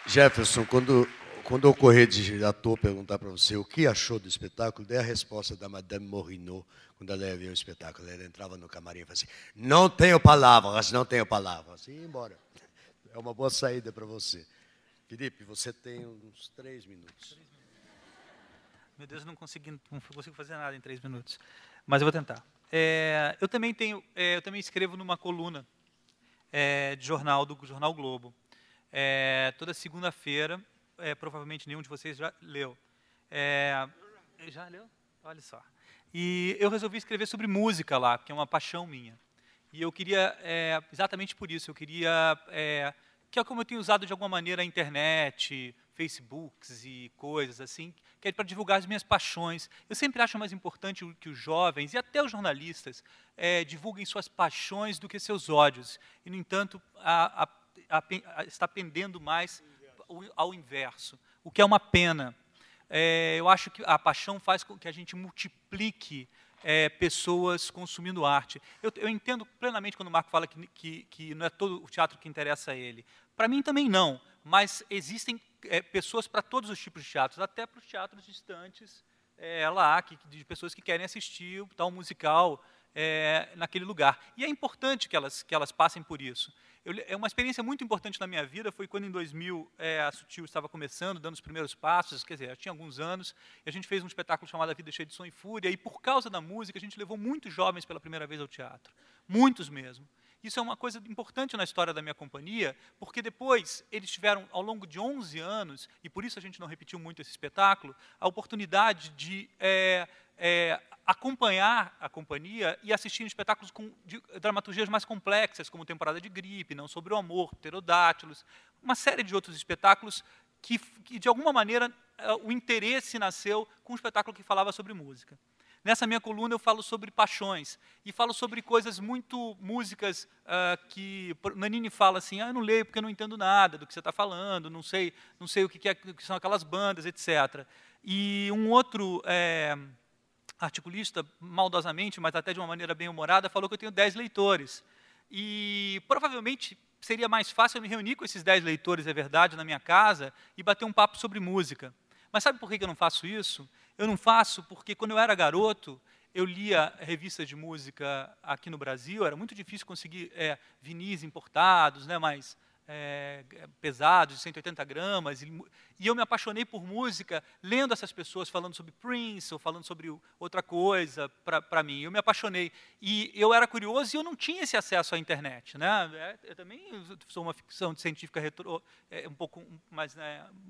Jefferson, quando ocorrer de ator perguntar para você o que achou do espetáculo, dê a resposta da Madame Morinot, quando ela ia ver o espetáculo. Ela entrava no camarim e falava assim, não tenho palavras, e ia embora. É uma boa saída para você. Felipe, você tem uns 3 minutos. Meu Deus, não consigo fazer nada em 3 minutos, mas eu vou tentar. Eu também escrevo numa coluna de jornal, do Jornal Globo. Toda segunda-feira, provavelmente nenhum de vocês já leu. Já leu? Olha só. E eu resolvi escrever sobre música lá, que é uma paixão minha. E eu queria, exatamente por isso, eu queria, que é como eu tenho usado de alguma maneira a internet, Facebooks e coisas assim, que é para divulgar as minhas paixões. Eu sempre acho mais importante que os jovens e até os jornalistas divulguem suas paixões do que seus ódios. E, no entanto, está pendendo mais ao inverso, o que é uma pena. Eu acho que a paixão faz com que a gente multiplique pessoas consumindo arte. Eu entendo plenamente quando o Marco fala que não é todo o teatro que interessa a ele. Para mim também não, mas existem pessoas para todos os tipos de teatros, até para os teatros distantes, de pessoas que querem assistir o tal musical naquele lugar. E é importante que elas passem por isso. Uma experiência muito importante na minha vida foi quando, em 2000, a Sutil estava começando, dando os primeiros passos, quer dizer, já tinha alguns anos, e a gente fez um espetáculo chamado A Vida Cheia de Som e Fúria, e por causa da música, a gente levou muitos jovens pela primeira vez ao teatro, muitos mesmo. Isso é uma coisa importante na história da minha companhia, porque depois eles tiveram, ao longo de 11 anos, e por isso a gente não repetiu muito esse espetáculo, a oportunidade de acompanhar a companhia e assistir espetáculos de dramaturgias mais complexas, como Temporada de Gripe, Não Sobre o Amor, Pterodátilos, uma série de outros espetáculos que de alguma maneira, o interesse nasceu com um espetáculo que falava sobre música. Nessa minha coluna eu falo sobre paixões e falo sobre coisas muito músicas que Nanini fala assim, eu não leio porque eu não entendo nada do que você está falando, não sei o que são aquelas bandas, etc. E um outro articulista, maldosamente, mas até de uma maneira bem humorada, falou que eu tenho 10 leitores. E provavelmente seria mais fácil eu me reunir com esses 10 leitores, é verdade, na minha casa e bater um papo sobre música. Mas sabe por que eu não faço isso? Eu não faço porque, quando eu era garoto, eu lia revistas de música aqui no Brasil, era muito difícil conseguir vinis importados, né, mais pesados, de 180 gramas, e eu me apaixonei por música lendo essas pessoas falando sobre Prince, ou falando sobre outra coisa para mim. Eu me apaixonei. E eu era curioso e eu não tinha esse acesso à internet. Né? Eu também sou uma ficção científica um pouco mais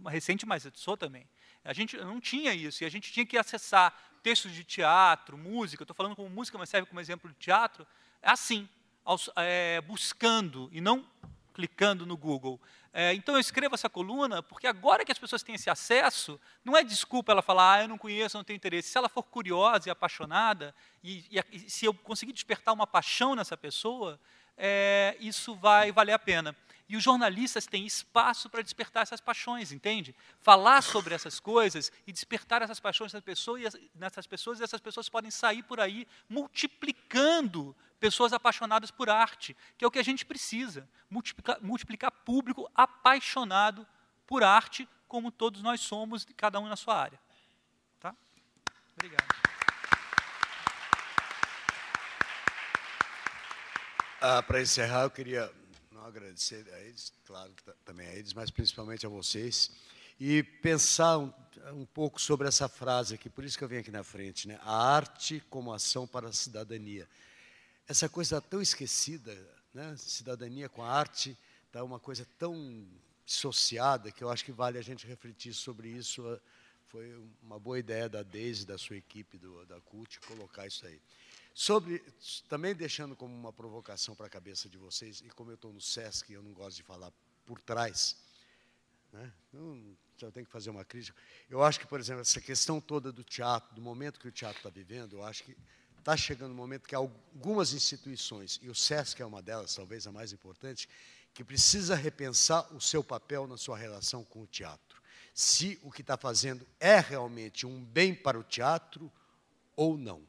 recente, mas eu sou também. A gente não tinha isso, e a gente tinha que acessar textos de teatro, música, estou falando como música, mas serve como exemplo de teatro, assim, buscando, e não clicando no Google. Então, eu escrevo essa coluna porque agora que as pessoas têm esse acesso, não é desculpa ela falar, eu não conheço, não tenho interesse. Se ela for curiosa e apaixonada, e se eu conseguir despertar uma paixão nessa pessoa, isso vai valer a pena. E os jornalistas têm espaço para despertar essas paixões, entende? Falar sobre essas coisas e despertar essas paixões nessas pessoas, e essas pessoas podem sair por aí multiplicando pessoas apaixonadas por arte, que é o que a gente precisa, multiplicar público apaixonado por arte, como todos nós somos, cada um na sua área. Tá? Obrigado. Para encerrar, eu queria agradecer a eles, claro, também a eles, mas principalmente a vocês, e pensar um pouco sobre essa frase aqui, por isso que eu venho aqui na frente, né? A arte como ação para a cidadania. Essa coisa tão esquecida, né? Cidadania com a arte, está uma coisa tão dissociada que eu acho que vale a gente refletir sobre isso. Foi uma boa ideia da Deise, da sua equipe, da CUT, colocar isso aí. Também deixando como uma provocação para a cabeça de vocês, e como eu estou no SESC, eu não gosto de falar por trás, né? Eu tenho que fazer uma crítica. Eu acho que, por exemplo, essa questão toda do teatro, do momento que o teatro está vivendo, eu acho que está chegando um momento que algumas instituições, e o SESC é uma delas, talvez a mais importante, que precisa repensar o seu papel na sua relação com o teatro. Se o que está fazendo é realmente um bem para o teatro ou não.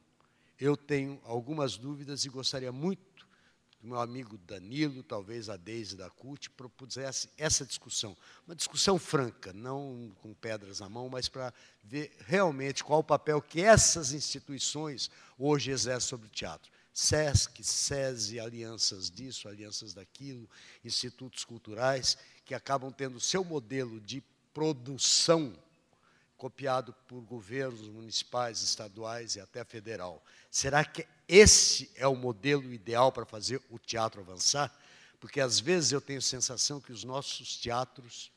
Eu tenho algumas dúvidas e gostaria muito que o meu amigo Danilo, talvez a Deise da CUT, propusesse essa discussão. Uma discussão franca, não com pedras na mão, mas para ver realmente qual o papel que essas instituições hoje exercem sobre o teatro. SESC, SESI, alianças disso, alianças daquilo, institutos culturais, que acabam tendo o seu modelo de produção copiado por governos municipais, estaduais e até federal. Será que esse é o modelo ideal para fazer o teatro avançar? Porque, às vezes, eu tenho a sensação que os nossos teatros,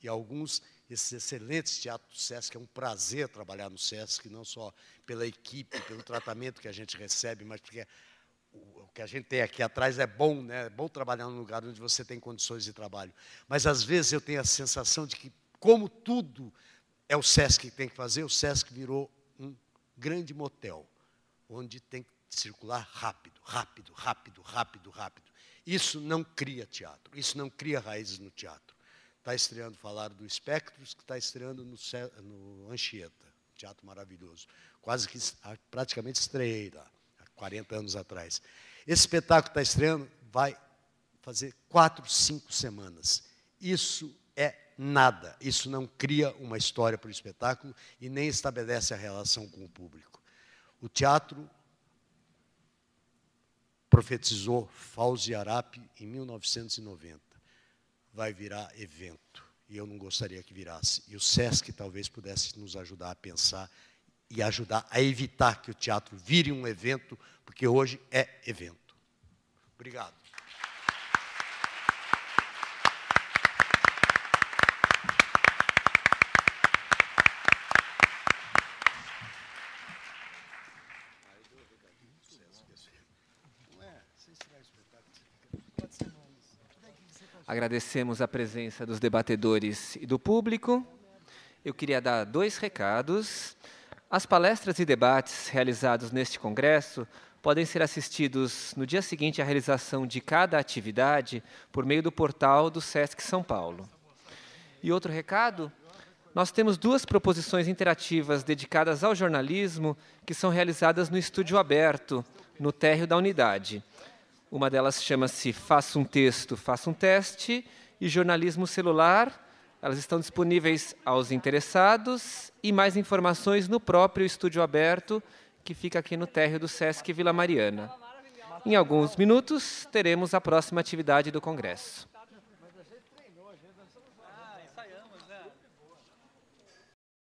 e alguns, esses excelentes teatros do SESC, é um prazer trabalhar no SESC, não só pela equipe, pelo tratamento que a gente recebe, mas porque o que a gente tem aqui atrás é bom, né? É bom trabalhar num lugar onde você tem condições de trabalho. Mas, às vezes, eu tenho a sensação de que, como tudo é o SESC que tem que fazer, o SESC virou um grande motel, onde tem que circular rápido, rápido, rápido, rápido, rápido. Isso não cria teatro, isso não cria raízes no teatro. Está estreando Falar do Espectros, que está estreando no Anchieta, um teatro maravilhoso. Quase que praticamente estreiei lá, há 40 anos atrás. Esse espetáculo está estreando, vai fazer 4, 5 semanas. Isso é nada. Isso não cria uma história para o espetáculo e nem estabelece a relação com o público. O teatro profetizou Fauzi Arap em 1990. Vai virar evento. E eu não gostaria que virasse. E o SESC talvez pudesse nos ajudar a pensar e ajudar a evitar que o teatro vire um evento, porque hoje é evento. Obrigado. Agradecemos a presença dos debatedores e do público. Eu queria dar 2 recados. As palestras e debates realizados neste congresso podem ser assistidos no dia seguinte à realização de cada atividade por meio do portal do Sesc São Paulo. E outro recado, nós temos 2 proposições interativas dedicadas ao jornalismo que são realizadas no Estúdio Aberto, no térreo da unidade. Uma delas chama-se Faça um Texto, Faça um Teste, e Jornalismo Celular. Elas estão disponíveis aos interessados e mais informações no próprio Estúdio Aberto, que fica aqui no térreo do Sesc Vila Mariana. Em alguns minutos, teremos a próxima atividade do Congresso.